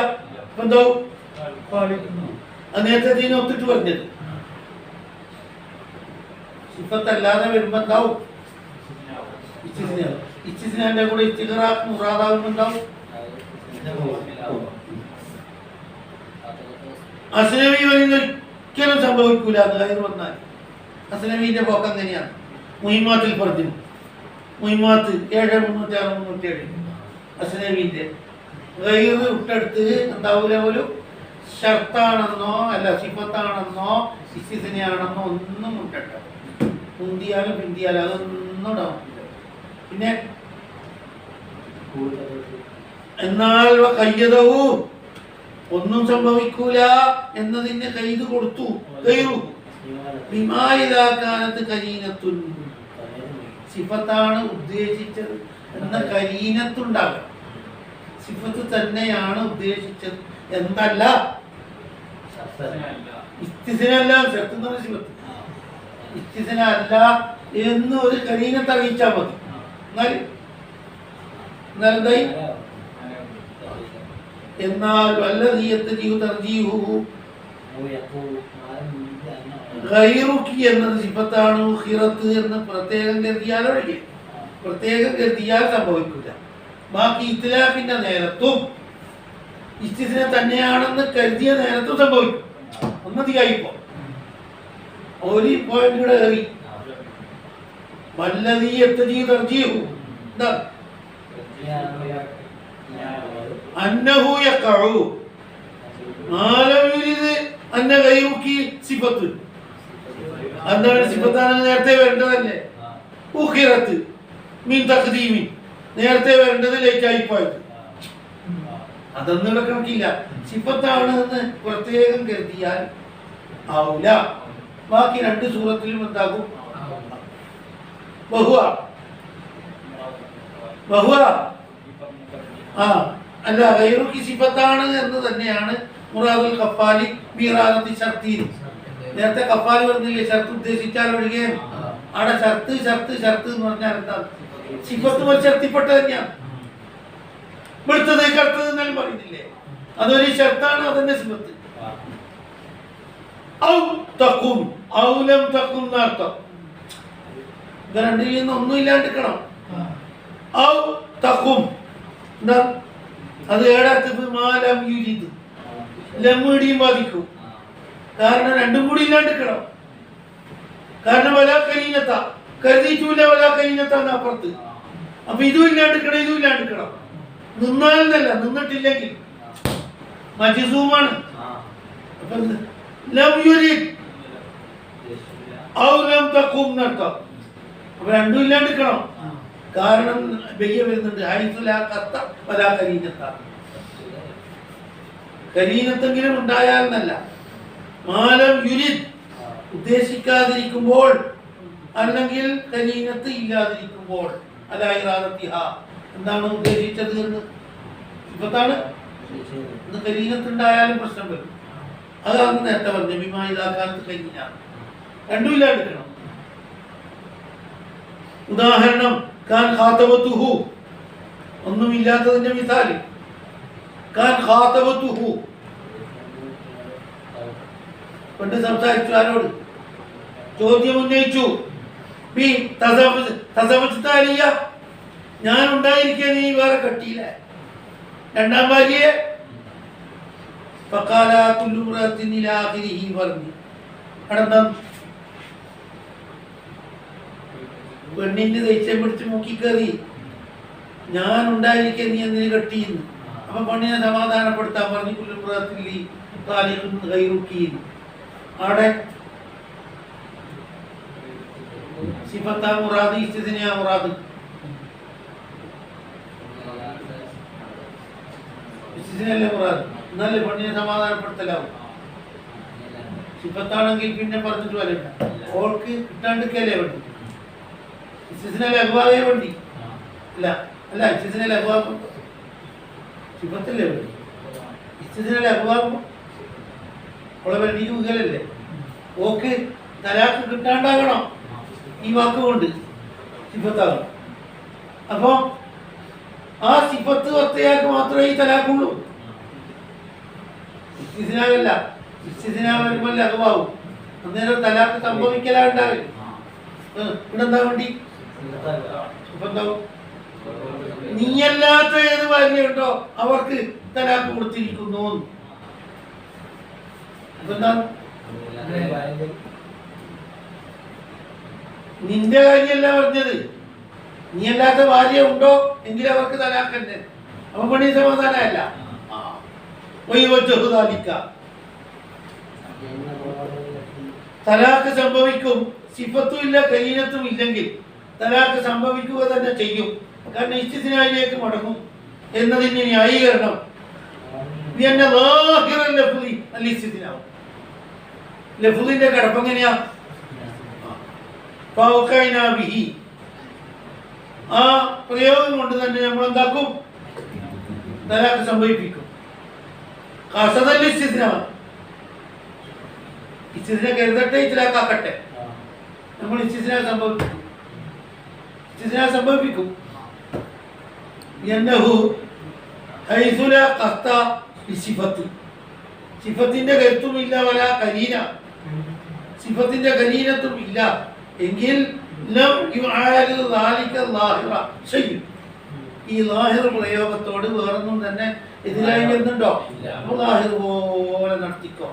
A: എന്താവും? അത് നേരത്തെ ഇതിനെ ഒത്തിട്ട് പറഞ്ഞത്. സിഫത്തല്ലാതെ വരുമ്പോ എന്താവും? ഇസ്തിസ്നാന്റെ കൂടെ ഇസ്തിഗ്റാഖ് മുറാദാവുമ്പോ എന്താവും? അസ്നവി പറയുന്ന ഒരിക്കലും സംഭവിക്കൂല എന്ന് കയറി വന്നാൽ. അസ്നവിന്റെ പോക്ക് അങ്ങനെയാണ്. മുഹിമാത്തിൽ പറഞ്ഞു, മുഹിമാത്ത് 7:367 അസ്നവിന്റെ ഗൈർ വിട്ടെടുത്ത് എന്താവൂല പോലും ഷർത്താണെന്നോ അല്ല സിഫത്താണെന്നോ ഇസ്തിസ്നയാണെന്നോ ഒന്നും വിട്ടിട്ടോ. മുന്തിയാലും പിന്തിയാലും അതൊന്നും ഇടാൻ പറ്റില്ല. പിന്നെ എന്നാൽ കയ്യതവും ഒന്നും സംഭവിക്കൂല എന്നതിന് കൈത് കൊടുത്തു. വിമായിതാക്കാനത്ത് കരീനത്തുൻ, സിഫത്താണ് ഉദ്ദേശിച്ചത് എന്ന കരീനത്തുണ്ടാകും. സിഫത്ത് തന്നെയാണ് ഉദ്ദേശിച്ചത് എന്തല്ല ഇസ്തിസ്നല്ല. ഷർത്ത് എന്ന് പറഞ്ഞ സിഫത്ത് ഇസ്തിസ്നല്ല എന്ന് ഒരു കരീനത്ത് അറിയിച്ചാൽ മതി. എന്നാൽ എന്തായി? എന്നാൽ വല്ലദീ യത്തജിഉ തർജീഹുഹു ഗൈറുക്കി എന്നത് സിഫത്താണ്, ഉഖിറത്ത് എന്ന് പ്രത്യേകം കരുതിയാൽ ഒഴികെ. പ്രത്യേകം കരുതിയാൽ സംഭവിക്കില്ല. ബാക്കി ഇത്ലാഖിന്റെ നേരത്തും ഇസ്തിസ്ന തന്നെയാണെന്ന് കരുതിയ നേരത്തും സംഭവിക്കും. ഒന്നധികമായിപ്പോ ഒരു പോയിന്റ് കൂടെ കയറി. വല്ലദീ യത്തജിഉ തർജീഹു എന്താ അന്നഹു യഖഉ മാലം യുരിദ് അന്ന ഗൈറുക്കി സിഫത്ത്. എന്താണ് സിഫത്താണെന്ന് നേരത്തെ വരേണ്ടതല്ലേ? ഉഖിറത്ത് മീൻ തഖ്ദീമി നേരത്തെ വരേണ്ടത് ലേറ്റ് ആയി പോയത്. അതൊന്നും ഇവിടെ കണക്കില്ല. സിഫത്താണ് എന്ന് പ്രത്യേകം കരുതിയാൽ ആവൂല. ബാക്കി രണ്ട് സൂറത്തിലും എന്താകും? ബഹുവ ബഹുവ ആ അല്ല ഗൈറുക്കി സിഫത്താണ് എന്ന് തന്നെയാണ് മുറാദുൽ ഖഫാലി ബിറാദത്തി ശർത്തി. നേരത്തെ ഖഫാലി പറഞ്ഞില്ലേ ഷർത്ത് ഉദ്ദേശിച്ചാൽ ഒഴികെ. അവിടെ ഷർത്ത് ഷർത്ത് ഷർത്ത് എന്ന് പറഞ്ഞാൽ എന്താ? സിഫത്ത് ഒരു ഷർത്തിപ്പെട്ട തന്നെയാണ്. വെളുത്തത് കറുത്തത് എന്നാലും പറയുന്നില്ലേ? അതൊരു ഷർത്താണ്, അതിന്റെ സിഫത്ത്. ഔ തഖും ഔലം തഖും എന്നർത്ഥം. ഇത് രണ്ടിൽ നിന്ന് ഒന്നും ഇല്ലാണ്ടിരിക്കണം. ഔ തഖും എന്താ? അത് ഏടാത്ത് മാലം യുജിദ് ലമ്മിടിയും ബാധിക്കും. കാരണം രണ്ടും കൂടി ഇല്ലാണ്ടിരിക്കണം. കാരണം വലാ കരീനത്ത കരുതിയിട്ടില്ല, വലാ കരീനത്ത അപ്പുറത്ത്. അപ്പൊ ഇതും ഇല്ലാണ്ടിരിക്കണം, ഇതും ഇല്ലാണ്ടിരിക്കണം. നിന്നാലെന്നല്ല, നിന്നിട്ടില്ലെങ്കിൽ മജ്സൂമാണ്. അപ്പൊ ലം യുരിദ് ഔ ലം തഖും എന്നർത്ഥം. അപ്പൊ രണ്ടും ഇല്ലാണ്ടിരിക്കണം. കാരണം ബയ്യ വരുന്നുണ്ട് ഹൈസുലാ കത്ത വലാ കരീനത്ത. കരീനത്തെങ്കിലും ഉണ്ടായാൽ എന്നല്ല, മാലം യുരിദ് ഉദ്ദേശിക്കാതിരിക്കുമ്പോൾ അല്ലെങ്കിൽ കരീനത്ത് ഇല്ലാതിരിക്കുമ്പോൾ. അലാ ഇറാദത്തിഹ എന്താണ് ഉദ്ദേശിച്ചത് എന്ന് സിഫത്താണ്. ഇന്ന് കരീനത്ത് ഉണ്ടായാലും പ്രശ്നം വരും. അതാണ് നേരത്തെ പറഞ്ഞ ബിമാ ഇദാകാനത്ത് കരീനാണ്. രണ്ടും ഇല്ലാണ്ടിരിക്കണം. ഉദാഹരണം കാൻ ഖാതബതുഹു ഒന്നുമില്ലാത്തതിന്റെ മിസാല്. കാൻ ഖാതബതുഹു പണ്ട് സംസാരിച്ചു, ആരോട് ചോദ്യം ഉന്നയിച്ചു. ബി തസവജ്താലിയ ഞാൻ ഉണ്ടായിരിക്കെ നീ വേറെ കെട്ടിയില്ല. രണ്ടാം ഭാര്യയെ ഫഖാല കുല്ലു ഇംറഅത്തിൻ ഇലാ ആഖിരിഹി പറഞ്ഞു. അടന്താ പെണ്ണിന്റെ ദേഷ്യം പിടിച്ച് മൂക്കിക്കേറി ഞാൻ ഉണ്ടായിരിക്കെ നീ എന്തിനു കെട്ടിയെന്ന്. അപ്പൊ പെണ്ണിനെ സമാധാനപ്പെടുത്താൻ പറഞ്ഞു കുല്ലു ഇംറഅത്തിൻ ഗൈറുക്കി. അവിടെ സിഫത്താ മുറാദ് ഇസ്തിസ്നാ മുറാദ്. ഇസ്തിസ്നല്ലേ മുറാദ്. എന്നാലേ പെണ്ണിനെ സമാധാനപ്പെടുത്തലാവും. സിഫത്താണെങ്കിൽ പിന്നെ പറഞ്ഞിട്ട് വരണ്ട. ഓൾക്ക് കിട്ടാണ്ടിക്കല്ലേ വേണ്ടി. ഇസ്തിസ്ന ലഘുവാകേ വേണ്ടി അല്ല അല്ല ഇസ്തിസ്ന ലഘുവാകും സിഫത്തല്ലേ വേണ്ടി. ഇസ്തിസ്ന ലഘുവാകും അവളെ വേണ്ടി ഊകലല്ലേ. ഓക്ക് തലാഖ് കിട്ടാണ്ടാകണം. ഈ വാക്കുകൊണ്ട് സിഫത്താകണം. അപ്പൊ ആ സിഫത്ത് ഒത്തയാൾക്ക് മാത്രമേ ഈ തലാഖുള്ളൂ. ഇസ്തിസ്നാവല്ല. ഇസ്തിസ്നാ വരുമ്പോൾ ലഘുവാകും. അന്നേരം തലാഖ് സംഭവിക്കലാണ്ടാവില്ല. ഇവിടെ എന്താ വേണ്ടി സിഫത്താവും. നീയല്ലാത്ത ഏത് ഭാര്യയുണ്ടോ അവർക്ക് തലാഖ് കൊടുത്തിരിക്കുന്നു. നിന്റെ കാര്യമല്ല പറഞ്ഞത്. നീ അല്ലാത്ത ഭാര്യ ഉണ്ടോ എങ്കിൽ അവർക്ക് തലാഖന്നെ. അപ്പൊ പണി സമാധാനമല്ല. തലാഖ് സംഭവിക്കും. സിഫത്തും ഇല്ല കരീനത്തും ഇല്ലെങ്കിൽ തലാഖ് സംഭവിക്കുക തന്നെ ചെയ്യും. കാരണം ഇസ്തിസ്നായിലേക്ക് മടങ്ങും എന്നതിന് ന്യായീകരണം ലഫ്ളിന്റെ കടപ്പ് എങ്ങനെയാ? ആ പ്രയോഗം കൊണ്ട് തന്നെ നമ്മൾ എന്താക്കും? തലാഖ് സംഭവിപ്പിക്കും. ഇസ്തിസ്ന കരുതട്ടെ, ഇത്ലാഖാക്കട്ടെ. നമ്മൾ ഇസ്തിസ്ന സംഭവിപ്പിക്കും. ഇസ്തിസ്ന സംഭവിപ്പിക്കും. എന്നഹു ഹൈസുല കസ്ത സിഫത്ത് സിഫത്തിന്റെ കരുത്തുമില്ല വല കരീന സിഫത്തിന്റെ കരീനത്തും ഇല്ല എങ്കിൽ ലം യുആരിദ് ദാലിക ലാഹിറ ശൈഇ ഈ ലാഹിർ പ്രയോഗത്തോട് വേറൊന്നും തന്നെ എതിരായി വരുന്നുണ്ടോ? അപ്പോൾ ലാഹിർ പോലെ നടത്തിക്കോ,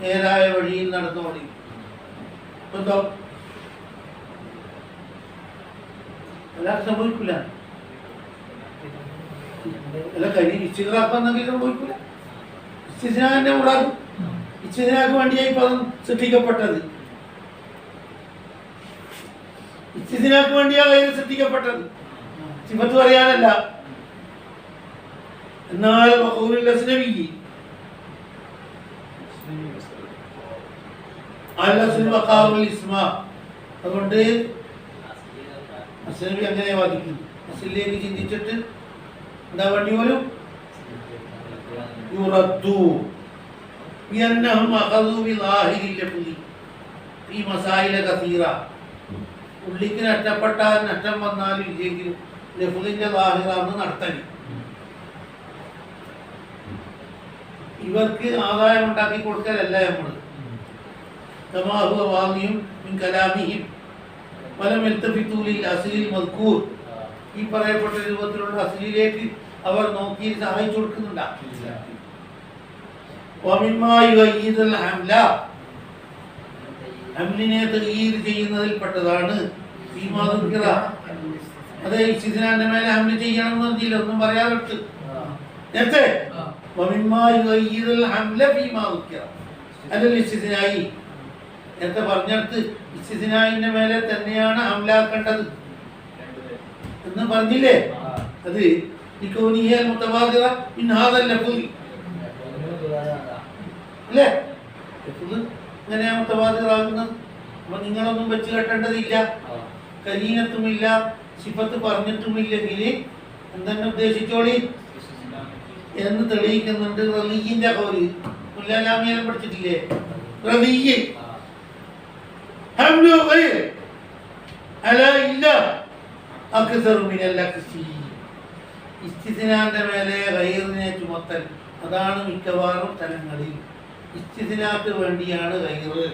A: നേരായ വഴിയിൽ നടന്നോടി. എന്തോ എല്ലാവർക്കും സംഭവിക്കില്ല. അല്ല കരി ഇസ്തിഗ്റാഖെന്നെങ്കിൽ സംഭവിക്കില്ല. ഇസ്തിസ്നാന്റെ മുറാദ് ഇസ്തിസ്നാക്ക് വേണ്ടിയായി പദം സൃഷ്ടിക്കപ്പെട്ടത്. ഇസ്തിസ്നാക്ക് വേണ്ടിയാണ് ഗൈർ സൃഷ്ടിക്കപ്പെട്ടത്, സിഫത്ത് പറയാനല്ല. എന്നാൽ വഖൂലുൽ അസ്നവി അൽ-അസ്ൽ വഖാഉൽ ഇസ്മ, അതുകൊണ്ട് അസ്നവി അങ്ങനെ വാദിക്കുന്നു. അസ്ലിലേക്ക് ചിന്തിച്ചിട്ട് എന്താ വേണ്ടി പോലും യുറദ്ദു ബിഅന്നഹും അഖദു ബിളാഹിരിൽ ലഫ്ളി ഫീ മസായില കസീറ. ഉള്ളിക്ക് നഷ്ടപ്പെട്ടാൽ നഷ്ടം വന്നാലും ഇല്ലെങ്കിലും ലഫ്ളിന്റെ ലാഹിറാന്ന് നടത്തല്. ഇവർക്ക് ആദായം ഉണ്ടാക്കി കൊടുക്കലല്ല നമ്മൾ. തമാഹു അവാമിയും മിൻ കലാമിഹിം വലം യൽതഫിതു ലിൽ അസ്ലിൽ മദ്കൂർ. ഈ പറയപ്പെട്ട രൂപത്തിലുള്ള അസ്ലിലേക്ക് അവർ നോക്കി സഹായിച്ചു കൊടുക്കുന്നുണ്ട്. വമിമ്മാ യുഗയ്യിദുൽ ഹംല, ഹംലിനെ തഗ്യീർ ചെയ്യുന്നതിൽപ്പെട്ടതാണ് ഫീമാ ദുക്കിറ. അതെ, ഇസ്തിസ്നാന്റെ മേലെ ഹംല ചെയ്യണം എന്ന് പറഞ്ഞില്ല, ഒന്നും പറയാതെ വിട്ട് നേരത്തെ വമിമ്മാ യുഗയ്യിദുൽ ഹംല ഫീമാ ദുക്കിറ അല്ലൽ ഇസ്തിസ്നായി നേരത്തെ പറഞ്ഞെടുത്ത് ഇസ്തിസ്നായിന്റെ മേലെ തന്നെയാണ് ഹംലാക്കേണ്ടത് എന്ന് പറഞ്ഞില്ലേ? അത് ലികൗനിഹിൽ മുതവാദിറ മിൻ ഹാദൽ ലഫ്ളി അല്ലേ? ലഫ്ള് ഇങ്ങനെ മുതവാദിറാകുന്നത്. അപ്പൊ നിങ്ങളൊന്നും വെച്ച് കെട്ടേണ്ടതില്ല, കരീനത്തുമില്ല, സിഫത്ത് പറഞ്ഞിട്ടുമില്ലെങ്കിൽ എന്തെന്നെ ഉദ്ദേശിച്ചോളി എന്ന് തെളിയിക്കുന്നുണ്ട്. റളിയിന്റെ ഖൗല് മുല്ലാലാമിയെല്ലാം പഠിച്ചിട്ടില്ലേ? റളിയ് ഹംലു ഗൈർ അലാ ഇല്ല അക്സർ മിനൽ അക്സി. ഇസ്തിസ്നാന്റെ മേലെ ഗൈറിനെ ചുമത്തൽ, അതാണ് മിക്കവാറും സ്ഥലങ്ങളിൽ. ഇസ്തിസ്നാക്ക് വേണ്ടിയാണ് ഗൈറ്,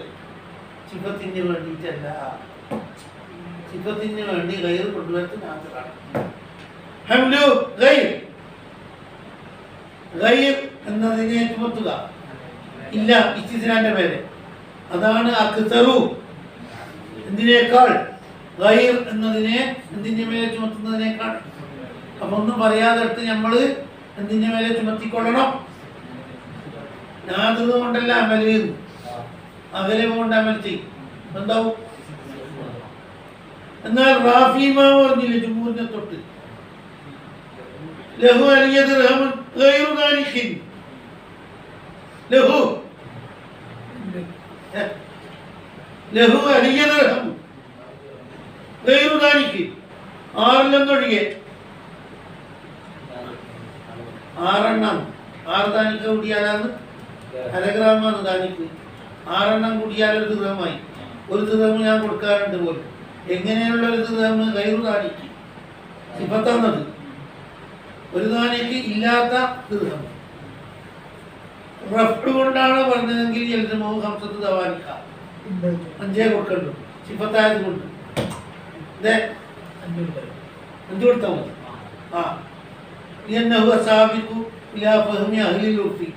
A: സിഫത്തിന് വേണ്ടിയിട്ടല്ല. സിഫത്തിന് വേണ്ടി ഗൈർ കൊണ്ടുവരുന്നതാണ് ഹംലു ഗൈർ. ഗൈർ എന്നതിനെ ചുമത്തുക ഇല്ല ഇസ്തിസ്നാന്റെ മേലെ, അതാണ് അക്സറു. എന്തിനേക്കാൾ? ഗൈർ എന്നതിനെ എന്തിന്റെ മേലെ ചുമത്തുന്നതിനേക്കാൾ. അപ്പൊ ഒന്നും പറയാതെ അടുത്ത് നമ്മള് എന്തിന്റെ മേലെ ചുമത്തിക്കൊള്ളണം? നാദൃത കൊണ്ടല്ല അമല്, അകലെ കൊണ്ട് അമൽ ചെയ്യും. എന്താവും? എന്നാൽ റാഫിമ പറഞ്ഞില്ലേ ജുമൂറിനെ തൊട്ട്, ലഹു അലിയത് റഹ്മൻ ഗൈറു ദാലിഖിൻ. ലഹു ലഹു അലിയത് റഹ്മൻ ഗൈറു ദാലിഖിൻ. ആറിലൊന്നൊഴികെ, ആറെണ്ണം. 6 ദാനിക്ക കൂടിയാലാണ് അരഗ്രാമാണ് ദാനിക്ക്. 6 കൂടിയാൽ ഒരു ദിർഹമായി. ഒരു ദിർഹം ഞാൻ കൊടുക്കാറുണ്ട് പോലും. എങ്ങനെയുള്ള ഒരു ദിർഹം? ഗൈറു ദാനിക്ക് സിഫത്താണത്. ഒരു ദാനിക്ക് ഇല്ലാത്ത ദിർഹം. റഫ്അ് കൊണ്ടാണ് പറഞ്ഞതെങ്കിൽ യൽസമു ഖംസത്തു ദവാനിക, 5 കൊടുക്കണ്ടു. സിഫത്തായത് കൊണ്ട് 5 കൊടുത്താൽ മതി. ഇന്നഹു അസാബിഖു ഇലാ ഫഹ്മി അഹ്ലിൽ ഉർഫി.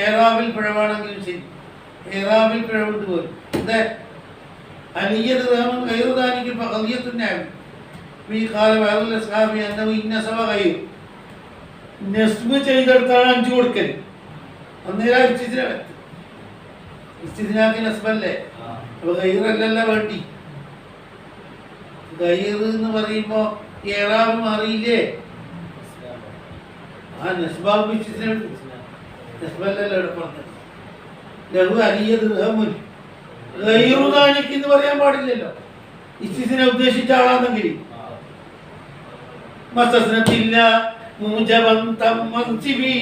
A: ഏറാബിൽ പിഴവാണെങ്കിലും ശരി, ഏറാബിൽ പിഴവുണ്ട് പോലും. അലിയത് റഹ്മൻ ഗൈറു ദാനിക ഫഖദിയത്തുൻ നഅം ഫീ ഖാല ബഅദുൽ അസ്ഹാബി അന്നഹു ഇന്നസബ ഗൈർ. നസ്ബ് ചെയ്തെടുത്താണ് 5 കൊടുക്കൽ. അന്നേരം ഇസ്തിസ്നാക്ക് നസ്ബല്ലേ, അപ്പൊ ഗൈറല്ലല്ല വേണ്ടി. ഗൈർ എന്ന് പറയുമ്പോ ഏറാബ് മാറിയില്ലേ? നസ്ബാബ് നസ്ബല്ലല്ലോ ഇവിടെ പറഞ്ഞത്. ലഹു അലിയത് റഹ്മുൻ ഗൈറു ദാനിക് എന്ന് പറയാൻ പാടില്ലല്ലോ, ഇസ്തിസ്ന ഉദ്ദേശിച്ച ആളാണെങ്കിൽ. മസ്തസ്നത്തില്ല മൂജബൻ തമ്മൻസിബി.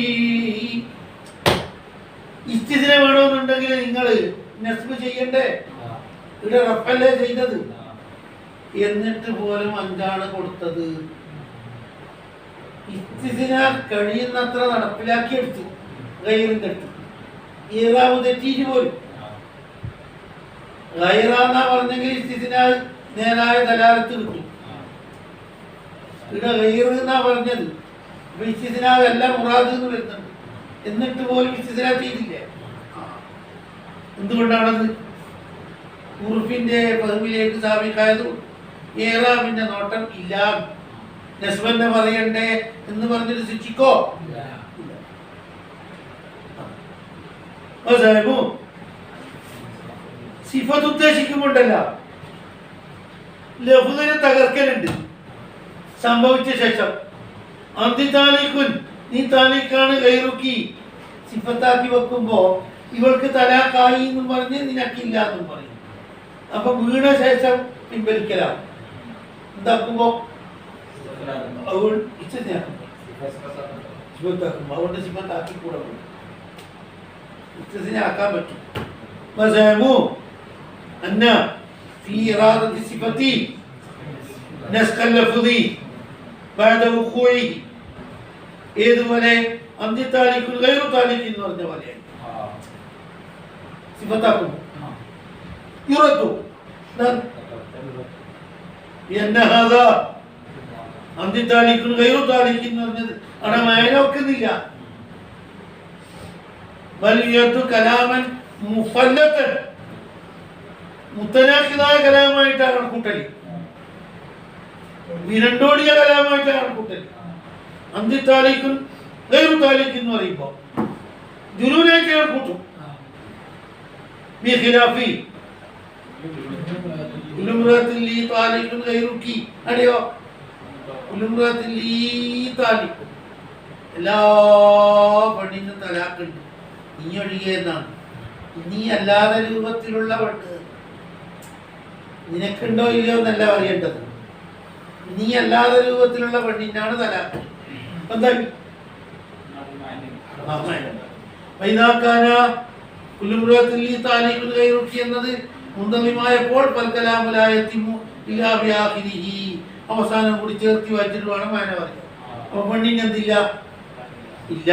A: ഇസ്തിസ്ന വേണമെന്നുണ്ടെങ്കിൽ നിങ്ങൾ നസ്ബ് ചെയ്യണ്ടേ? ഇവിടെ റഫല്ലേ ചെയ്തത്. എന്നിട്ട് പോലും 5 കൊടുത്തത്. ഇസ്തിസ്നാ കഴിയുന്നത്ര നടപ്പിലാക്കി എടുത്തു ഗൈറിന്റെ അടുത്ത് ഈറാവ് തെറ്റിയിട്ട് പോലും ഗൈറാന്നാ പറഞ്ഞെങ്കിൽ ഇസ്തിസ്നാ നേരായ ദലാലത്ത് കിട്ടും. ഇവിടെ ഗൈർ എന്നാ പറഞ്ഞത്. അപ്പൊ ഇസ്തിസ്നാവ് എല്ലാം മുറാദ് എന്ന് വരുന്നുണ്ട്. എന്നിട്ട് പോലും ഇസ്തിസ്നാ ചെയ്തില്ല. എന്തുകൊണ്ടാണത്? ഉറുഫിന്റെ ഫഹ്മിലേക്ക് സാബിഖായത് ഏറാമിന്റെ നോട്ടം ഇല്ല. നസ്ബന്നെ പറയണ്ടേ എന്ന് പറഞ്ഞിട്ട് ശിക്ഷിക്കോ? സിഫത്ത് ഉദ്ദേശിക്കുമ്പോണ്ടല്ല ലഫ്ദിനെ തകർക്കലുണ്ട്. സംഭവിച്ച ശേഷം അന്തി താലീഖുൻ നീ താലീഖാണ് ഗൈറുക്കി സിഫത്താക്കി വെക്കുമ്പോ ഇവൾക്ക് തലാഖായി എന്നും പറഞ്ഞ് നിനക്കില്ല എന്നും പറയും. അപ്പൊ വീണ ശേഷം പിൻവലിക്കലാണ്. എന്താക്കുമ്പോ അതുകൊണ്ട് സിഫത്താക്കി കൂടെ ആക്കാൻ പറ്റും. في إرادة صفتي نسخ اللفظ بعد وقوعه ഏതുപോലെ അന്തി താലിഖുൽ ഗൈറു താലിഖ് എന്ന് പറഞ്ഞ പോലെ സിഫത്താക്കും യുറദ്ദു എന്ന ഹാദാ അന്തി താലിഖുൽ ഗൈറു താലിഖ് എന്ന് പറഞ്ഞത് അവിടെ മായനോക്കുന്നില്ല. വലിയതു കലാമൻ മുഫല്ലത്തൻ മുത്തനാഖിദായ കലാമായിട്ടാണ് കണക്കൂട്ടൽ. വിരണ്ടോടിയ കലാമായിട്ടാണ് കണക്കൂട്ടൽ. അന്തി താലിഖുൻ ഗൈറു താലിഖ് എന്ന് പറയുമ്പോൾ ജുനൂനായിട്ട് കണക്കൂട്ടും. ബിഖിലാഫി ഉലുംറത്തിൽ ലീ താലിഖുൻ ഗൈറുക്കി അടിയോ ഉലുംറത്തിൽ ലീ താലിഖ് എല്ലാ പെണ്ണിനും തലാഖുണ്ട്. നീ ഒഴികെ എന്നാണ്. നീ അല്ലാതെ രൂപത്തിലുള്ള പെണ്ണ് നിനക്കുണ്ടോ ഇല്ലയോ എന്നല്ല അറിയേണ്ടത്. നീ അല്ലാതെ രൂപത്തിലുള്ള പെണ്ണിനാണ് തലാഖ്. എന്തായി എന്നത് മുന്തലിമായപ്പോൾ അവസാനം കൂടി ചേർത്തി വായിച്ചിട്ട് വേണം മാന പറയാം. അപ്പൊ പെണ്ണിന് എന്തില്ല? ഇല്ല.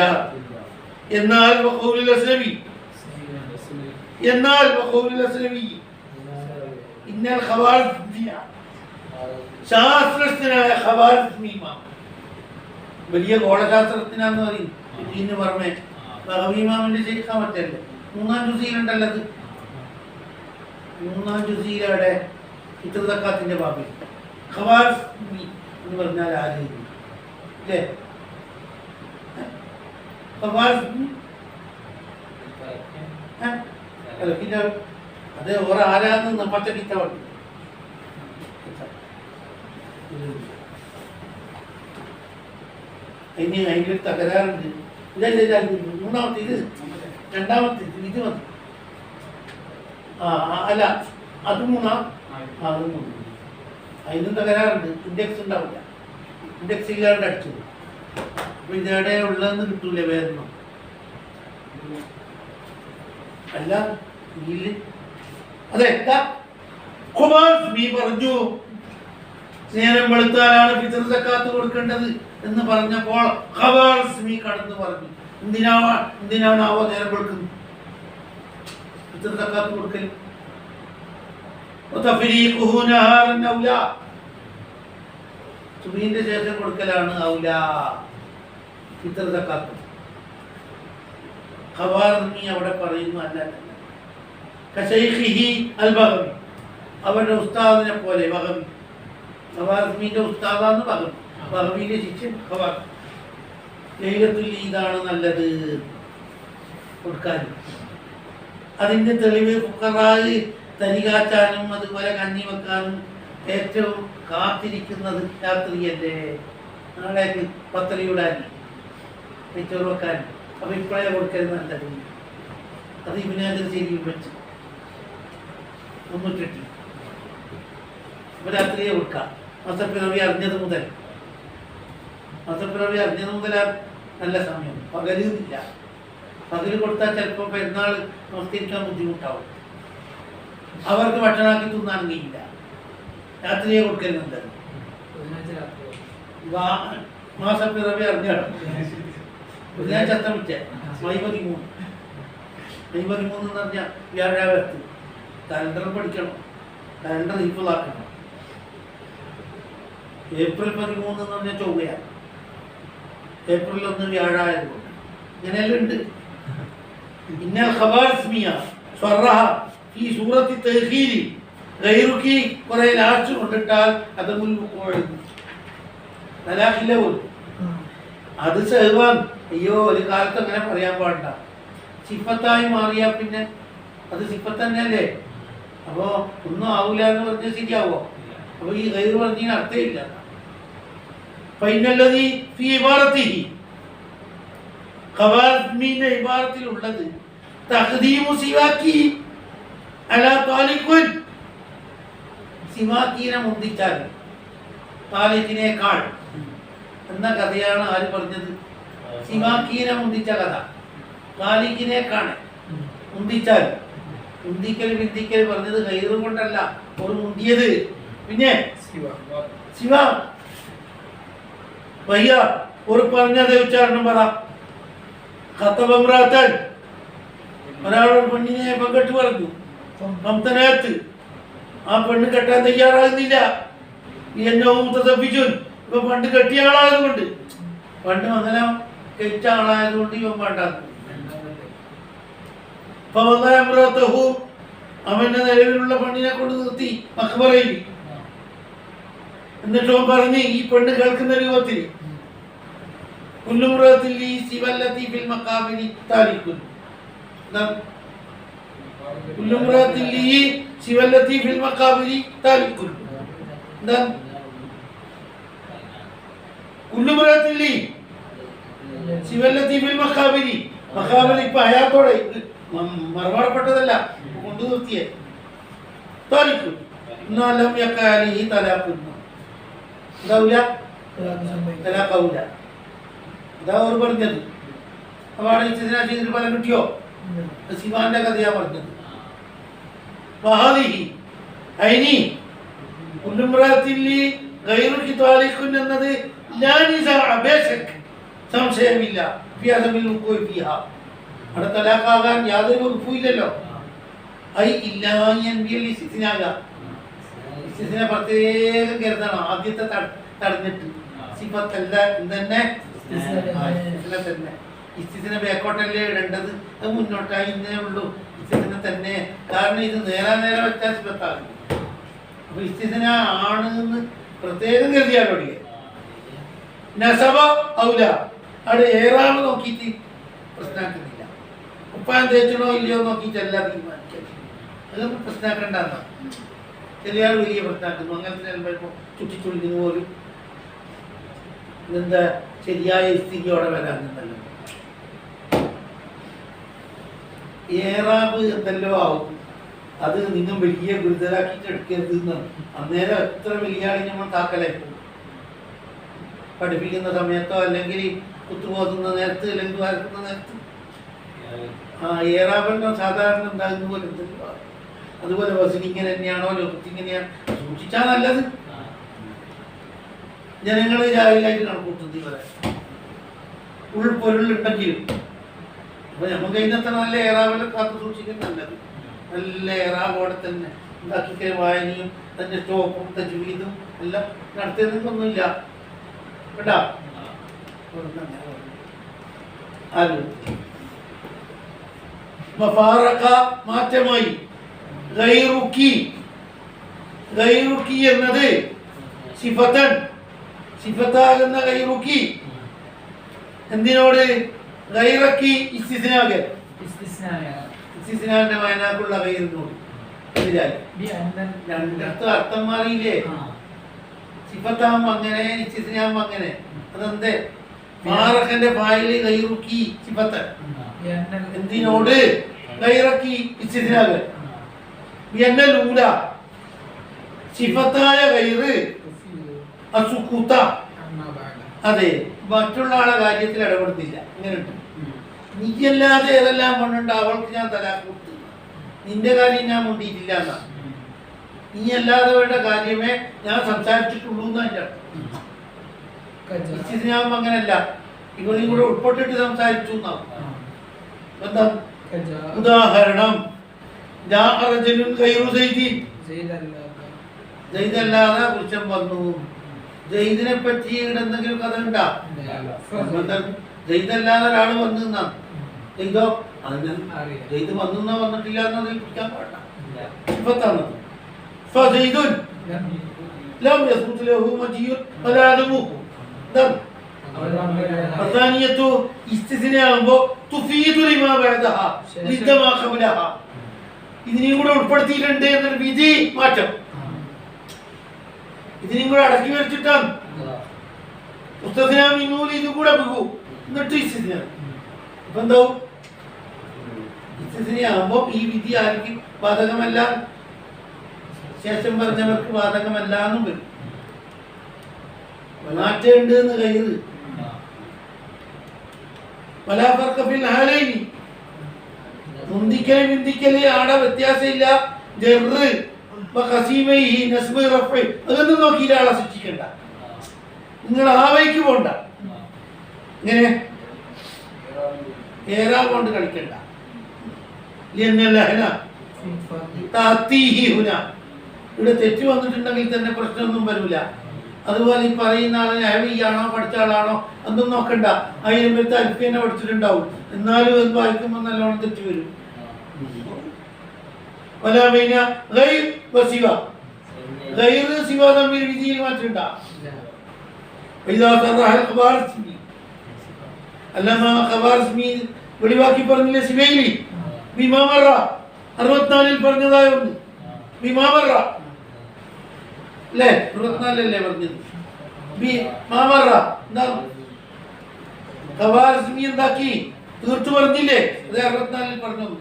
A: എന്നാൽ ഇന്നൽ ഖവാരിസ്മിയ ശാസ്ത്രജ്ഞനായ ഖവാരിസ്മിമാം വലിയ ഗോളശാസ്ത്രജ്ഞനാന്ന് പറയും. ഇതിന് പുറമെ ബഹവീമാമിന്റെ ശരിക്കാൻ പറ്റല്ലേ 3-ാം ജുസിയിലുണ്ടല്ലോ. അത് 3-ാം ജുസിയിലവിടെ ഫിത്ർ സക്കാത്തിന്റെ ബാബിൽ ഖവാരിസ്മി എന്ന് പറഞ്ഞാൽ ആര് അല്ലേ? ഖവാരിസ്മി പിന്നെ അത് ഓരോ ആരാന്ന് നമ്മത്തെ കിട്ടാവുണ്ട്. അതിന് അതിൻ്റെ ഒരു തകരാറുണ്ട്. ഇതല്ല 3-ാമത്തെ ഇത് 2-ാമത്തെ ഇത് മതി. അല്ല അത് 3-ാം അത് 3. അതിനും തകരാറുണ്ട്. ഇൻഡെക്സ് ഉണ്ടാവില്ല. ഇൻഡെക്സ് ഇല്ലാണ്ട് അടിച്ചു. അപ്പൊ ഇതെവിടെ ഉള്ളതെന്ന് കിട്ടൂലേ വേദന അല്ല ഇതില്. അതെ ഖുമാസ്മി പറഞ്ഞു നേരം വെളുത്താലാണ് ഫിത്ർ സക്കാത്ത് കൊടുക്കേണ്ടത് എന്ന് പറഞ്ഞപ്പോൾ ഖവാരിസ്മി കടന്നു പറഞ്ഞു എന്തിനാണാവോ നേരം വെളുക്കുന്നത് ഫിത്ർ സക്കാത്ത് കൊടുക്കൽ. സുബീന്റെ ശേഷം കൊടുക്കലാണ് ഔല ഫിത്ർ സക്കാത്ത്. ഖവാരിസ്മി അവിടെ പറയുന്നു അല്ല കശൈഖിഹി അൽ ബഗവി അവരുടെ ഉസ്താദിനെ പോലെ ബഗവി ഖവാരിസ്മിന്റെ ഉസ്താദാണ് ബഗവി. ബഗവിന്റെ ശിഷ്യൻ ഖവാരിസ്മി. ലൈലത്തുൽ ഈദാണ് നല്ലത് കൊടുക്കാൻ. അതിന്റെ തെളിവ് ഫുഖറായി തരികാച്ചാനും അതുപോലെ കഞ്ഞി വെക്കാനും ഏറ്റവും കാത്തിരിക്കുന്നത് രാത്രിയല്ലേ? നാളേക്ക് പത്തലിയിടാൻ ചോറ് വെക്കാൻ. അപ്പൊ ഇപ്പോഴേ കൊടുക്കരുത് നല്ലത്. അത് ഇബിനാജർ ശരിയും വെച്ചു 308 ഇപ്പൊ രാത്രിയെ കൊടുക്കാം. മസപ്പിറവി അറിഞ്ഞത് മുതൽ നല്ല സമയം. പകലില്ല. പകല് കൊടുത്താൽ ചിലപ്പോൾ പെരുന്നാൾ നമസ്കരിക്കാൻ ബുദ്ധിമുട്ടാവും. അവർക്ക് ഭക്ഷണമാക്കി തിന്നാൻ കഴിയില്ല. രാത്രിയെ കൊടുക്കരുത്. മാസപ്പിറവി അറിഞ്ഞാണ് ഞാൻ ചത്തം വിറ്റ മെയ് 13 മെയ് 13 എന്ന് പറഞ്ഞാൽ വ്യാഴാഴ്ച കലണ്ടർ പഠിക്കണം, കലണ്ടർ ഇപ്പോഴാക്കണം. ഏപ്രിൽ 13 എന്ന് പറഞ്ഞാൽ ചൊവ്വയാണ്, ഏപ്രിൽ 1 വ്യാഴായതുകൊണ്ട് ഇങ്ങനെയെല്ലാം ഉണ്ട്. ഇന്നൽ ഖബർ ഇസ്മിയ സ്വറഹ ഈ സൂറത്തി തഹീരി ഗൈറുക്കി കുറെ ലാസ്റ്റ് കൊണ്ടിട്ടാൽ അത് മുൻപ് തലാഖില്ല പോലും അത് സഹവാൻ. അയ്യോ ഒരു കാലത്ത് അങ്ങനെ പറയാൻ പാടില്ല. സിഫത്തായി മാറിയാൽ പിന്നെ അത് സിഫത്ത് തന്നെയല്ലേ. അപ്പോൾ ഒന്നും ആവില്ല എന്ന് പറഞ്ഞാൽ ശരിയാവോ? അപ്പോൾ ഈ ഗൈറ് പറഞ്ഞതിന് അർത്ഥമില്ല. ഫൈനല്ലതി ഫീ ഇബാറത്തിഹി ഖവാസ്മീന്റെ ഇബാറത്തിലുള്ളത് തഖ്ദീമു സിവാക്കി അലാ താലിഖുൻ, സിവാക്കീനെ മുന്തിച്ചാൽ താലിഖിനേക്കാൾ എന്ന കഥയാണ് ആര് പറഞ്ഞത്? സിവാക്കീനെ മുന്തിച്ച കഥ. താലിഖിനേക്കാണ് മുന്തിച്ചാൽ. മുന്തിക്കൽ ബിന്ദിക്കൽ പറഞ്ഞത് ഗൈറ് കൊണ്ടല്ല, ഒരു മുന്തിയത്. പിന്നെ ശിവ വയ്യ ഒരു പറഞ്ഞത് ഉച്ചാരണം പറ. ഖത്തബമ്രാത്തൻ ഒരാളൊരു പെണ്ണിനെ പങ്കെട്ട് പറഞ്ഞു. മംതനത്ത് ആ പെണ്ണ് കെട്ടാൻ തയ്യാറാകുന്നില്ല. എന്നോ മുത്തസബ്ബിച്ചു, ഇപ്പൊ പണ്ട് കെട്ടിയ ആളായതുകൊണ്ട്, പണ്ട് അങ്ങനെ കെട്ട ആളായതുകൊണ്ട് ഇവൻ വേണ്ടാന്നു. അവന്റെ നിലവിലുള്ള പെണ്ണിനെ കൊണ്ട് നിർത്തി മഖ്ബറയിൽ. എന്നിട്ട് അവൻ പറഞ്ഞ് ഈ പെണ്ണ് കേൾക്കുന്ന രൂപത്തിൽ കുല്ലുമുറത്തിൽ ഈ സിവല്ലത്തി ഫിൽ മഖാബിരി താലിഖുൻ, കുല്ലുമുറത്തിൽ ഈ സിവല്ലത്തി ഫിൽ മഖാബിരി താലിഖുൻ. എന്താ കുല്ലുമുറത്തിൽ സിവല്ലത്തി ഫിൽ മഖാബിരി? മഖാബിരി ഇപ്പൊ അയാത്തോടെ മറുപാടപ്പെട്ടതല്ല, കൊണ്ടു നിർത്തിയേ. താലിഖുൻ എന്നാലും യക്കാലി തലാഖുൻ ഉണ്ടാവില്ല, തലാഖാവൂല. അതാ അവർ പറഞ്ഞത്. അപ്പൊ അവിടെ ഇച്ചിരി ചെയ്തിട്ട് ഫലം കിട്ടിയോ? ശിവാന്റെ കഥയാ പറഞ്ഞത്. വഹാദിഹി ഐനി കുല്ലുംറാത്തില്ലി ഗൈറുക്കി താലിഖുൻ എന്നത് ലാ നിസാഅ ബേശക്, സംശയമില്ല. ഫി അദമിൽ വുഖൂഇ ഫിഹാ, അവിടെ തലാഖാകാൻ യാതൊരു വകുപ്പുമില്ലല്ലോ. ഐ ഇല്ലാ യൻബിൽ ഇസ്തിനാക, ഇസ്തിന പ്രത്യേകം കരുതണം. ആദ്യത്തെ തടഞ്ഞിട്ട് സിഫത്തല്ല തന്നെ തന്നെ. ഇസ്തിന ബേക്കോട്ടല്ലേ ഇടേണ്ടത്, അത് മുന്നോട്ടായി ഇന്നേ ഉള്ളൂ. ഇസ്തിന തന്നെ, കാരണം ഇത് നേരെ വെച്ചാൽ സിഫത്താകും. അപ്പൊ ഇസ്തിന ആണ് എന്ന് പ്രത്യേകം കരുതിയാലോടിയ നസബ ഔല. അവിടെ ഏറാമ് നോക്കിയിട്ട് പ്രശ്നമാക്കുന്നില്ല. ഉപ്പാൻ തേച്ചണോ ഇല്ലയോ നോക്കിയിട്ടല്ല തീരുമാനിക്കല്. അതൊന്നും പ്രശ്നമാക്കണ്ടെന്നാ. ചില ആൾ വലിയ പ്രശ്നമാക്കുന്നു. അങ്ങനത്തെ ചിലപ്പോൾ ചുറ്റിച്ചുളിഞ്ഞു പോലും ഇതെന്താ ശരിയായ സ്ഥിതിയോടെ വരാമെന്നല്ല. ഏറാബ് എന്തെല്ലോ ആവും. അത് നിങ്ങൾ വലിയ ഗുരുതരാക്കിയിട്ട് എടുക്കരുത് എന്നാണ്. അന്നേരം എത്ര വലിയ ആളി നമ്മൾ താക്കലായിപ്പോ പഠിപ്പിക്കുന്ന സമയത്തോ അല്ലെങ്കിൽ കുത്തുപോകുന്ന നേരത്ത് അല്ലെങ്കിൽ വരക്കുന്ന നേരത്ത് ഏറാബെല്ലാം സാധാരണ ഉണ്ടാകുന്ന പോലെ എന്തെല്ലോ. അതുപോലെ ബസ്സിന് ഇങ്ങനെ തന്നെയാണോ ലോകത്ത് ഇങ്ങനെയാണ് സൂക്ഷിച്ചാൽ നല്ലത്. ജനങ്ങൾ ജാഹിലായിട്ട് കണക്കൂട്ടുന്നത് ഇവരെ ഉൾപ്പൊരുളുണ്ടെങ്കിലും. അപ്പൊ നമുക്ക് അതിനത്ര നല്ല ഏറാബെല്ലാം കാത്തു സൂക്ഷിക്കാൻ നല്ലത്. നല്ല ഏറാബോടെ തന്നെ ഉണ്ടാക്കിയ വായനയും തന്റെ സ്റ്റോപ്പും തജ്വീദും എല്ലാം നടത്തിയതൊന്നുമില്ല കേട്ടാ. മാറ്റമായി ഗൈറുക്കി, ഗൈറുക്കി എന്നത് സിഫത്തൻ, സിഫത്താകുന്ന ഗൈറുക്കി എന്തിനോട്? ഗൈറക്കി ഇസ്തിസ്നാകൽ, ഇസ്തിസ്നാന്റെ വായനാക്കുള്ള ഗൈറിനോട് എതിരായി. രണ്ടിടത്തും അർത്ഥം മാറിയില്ലേ? സിഫത്താകുമ്പോ അങ്ങനെ, ഇസ്തിസ്നാകുമ്പോ അങ്ങനെ. അതെന്തേ? ഫാറഖന്റെ ഫായില് ഗൈറുക്കി സിഫത്തൻ, എന്തിനോട്? ഗൈറക്കി ഇസ്തിസ്നാകൽ. യന്നലൂല സിഫത്തായ ഗൈറ് അസുക്കൂത്ത, അതെ മറ്റുള്ള ആളെ കാര്യത്തിൽ ഇടപെടുന്നില്ല. ഇങ്ങനെയുണ്ട്. നീയല്ലാതെ ഏതെല്ലാം കൊണ്ടുണ്ട് അവൾക്ക് ഞാൻ തലാഖ് കൊടുത്തു, നിന്റെ കാര്യം ഞാൻ മുണ്ടിയിട്ടില്ല എന്നാ. നീ അല്ലാത്തവരുടെ കാര്യമേ ഞാൻ സംസാരിച്ചിട്ടുള്ളൂ എന്നതിൻ്റെ അർത്ഥം. ഇസ്തിസ്നാവുമ്പോ അങ്ങനല്ല, ഇവരും കൂടെ ഉൾപ്പെട്ടിട്ട് സംസാരിച്ചു എന്നാവും. എന്താ ഉദാഹരണം? ജയ്ദല്ലാതെ പുരുഷൻ വന്നു. ജയ്ദിനെ പറ്റി ഇവിടെ എന്തെങ്കിലും കഥ ഉണ്ടാ? ജയ്ദല്ലാതെ ഒരാള് വന്നു എന്നാണ്. ജയ്ദോ അതിന് ജയ്ദ് വന്നു എന്നാ വന്നിട്ടില്ല എന്നത് പിടിക്കാൻ പാടില്ല. ഇപ്പത്താണത് ഇതിനെയും കൂടെ ഉൾപ്പെടുത്തിയിട്ടുണ്ട് എന്നൊരു വിധി മാറ്റം. ഇതിനെയും കൂടെ അടക്കി വരച്ചിട്ടാണ് ഇതും കൂടെ പോകു. എന്നിട്ട് ഇസ്തിസ്നാ ഇപ്പൊ എന്താവും? ഇസ്തിസ്നാവുമ്പോ ഈ വിധി ആർക്കും ബാധകമല്ല, ശേഷം പറഞ്ഞവർക്ക് ബാധകമല്ല എന്നും വരും. മാറ്റേണ്ട എന്ന് കയ്യത് മുന്തിക്കല് ബിന്ദിക്കല് ആടെ വ്യത്യാസമില്ല. അതൊന്നും നോക്കിയില്ല, ആളെ ശിക്ഷിക്കണ്ട. നിങ്ങൾ ആ വഴിക്ക് പോണ്ട, ഇങ്ങനെ ഏറാ കൊണ്ട് കളിക്കണ്ട. ഇവിടെ തെറ്റ് വന്നിട്ടുണ്ടെങ്കിൽ തന്നെ പ്രശ്നമൊന്നും വരില്ല. അതുപോലെ ഈ പറയുന്ന ആളെ അയവിയാണോ പഠിച്ച ആളാണോ അതൊന്നും നോക്കണ്ട. അതിന് പേരത്തെ അൽഫിനെ പഠിച്ചിട്ടുണ്ടാവും, എന്നാലും അത് വായിക്കുമ്പോൾ നല്ലോണം തെറ്റ് വരും. ശിവ തമ്മിൽ വിധിയിൽ മാറ്റണ്ട. വെളിവാക്കി പറഞ്ഞില്ലേ ശിവയിലി ബിമാമറ 64 പറഞ്ഞതായ ഒന്ന് ബിമാമറ അല്ലേ? 64 പറഞ്ഞത് ബിമാമറ. എന്താ ഖവാരിസ്മി എന്താക്കി തീർത്തു പറഞ്ഞില്ലേ? അത് 64 പറഞ്ഞത്.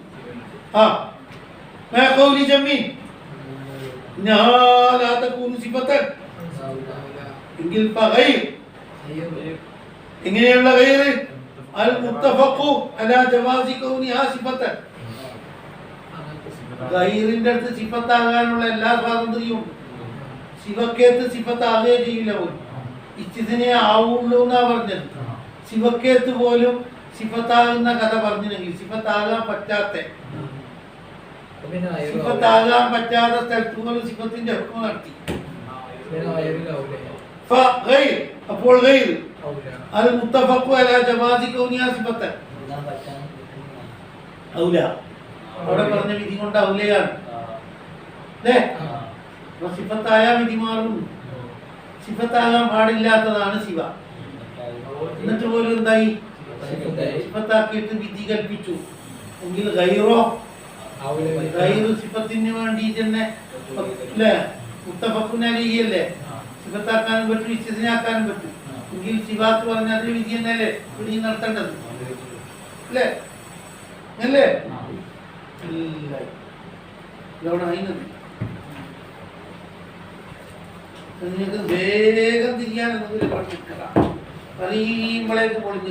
A: ആ ഖൗലി ജമീൻ ലാ തകൂനു സിഫതൻ എങ്കിൽ ഫഗൈർ. എങ്ങനെയുള്ള ഗൈർ? അൽ മുത്തഫഖു അലാ ജവാസി കൗനിഹാ സിഫതൻ. ഗൈറിന്റെ അടുത്ത് സിഫത്താകാനുള്ള എല്ലാ സ്വാതന്ത്ര്യവും ശിവക്കേത്ത് സിഫത്താകേ ചെയ്യില്ല പോലും. ഇസ്തിസ്നെ ആവുള്ളൂ എന്നാ പറഞ്ഞത്. ശിവക്കേത്ത് പോലും സിഫത്താകുന്ന കഥ പറഞ്ഞില്ലെങ്കിൽ സിഫത്താകാൻ പറ്റാത്ത സ്ഥലത്ത് പോലും സിഫത്തിന്റെ ഹുക്മ നടത്തി. അപ്പോൾ ഗൈർ അൽ മുത്തഫഖു അലാ ജവാസി കൗനിഹാ സിഫതൻ ഔല. അവിടെ പറഞ്ഞ വിധി കൊണ്ട് ഔലയാണ് അല്ലേ? സിഫത്തായ വിധി മാറും. സിഫത്താകാൻ പാടില്ലാത്തതാണ് ശിവ. എന്നിട്ട് പോലും എന്തായി? സിഫത്താക്കിയിട്ട് വിധി കൽപ്പിച്ചു. എങ്കിൽ ഗൈറോ ഗൈറു സിഫത്തിന് വേണ്ടി തന്നെ അല്ലേ? മുത്തഫഖുൻ അലൈഹിയല്ലേ? സിഫത്താക്കാനും പറ്റും, ഇസ്തിസ്നാക്കാനും പറ്റും. എങ്കിൽ ശിവാത്ത് പറഞ്ഞ അതിൽ വിധി തന്നെയല്ലേ വിധി നടത്തേണ്ടത് അല്ലേ? അല്ലേ? നിങ്ങൾക്ക് വേഗം തിരിയാൻ പറയുമ്പോഴേക്ക് പൊളിഞ്ഞു.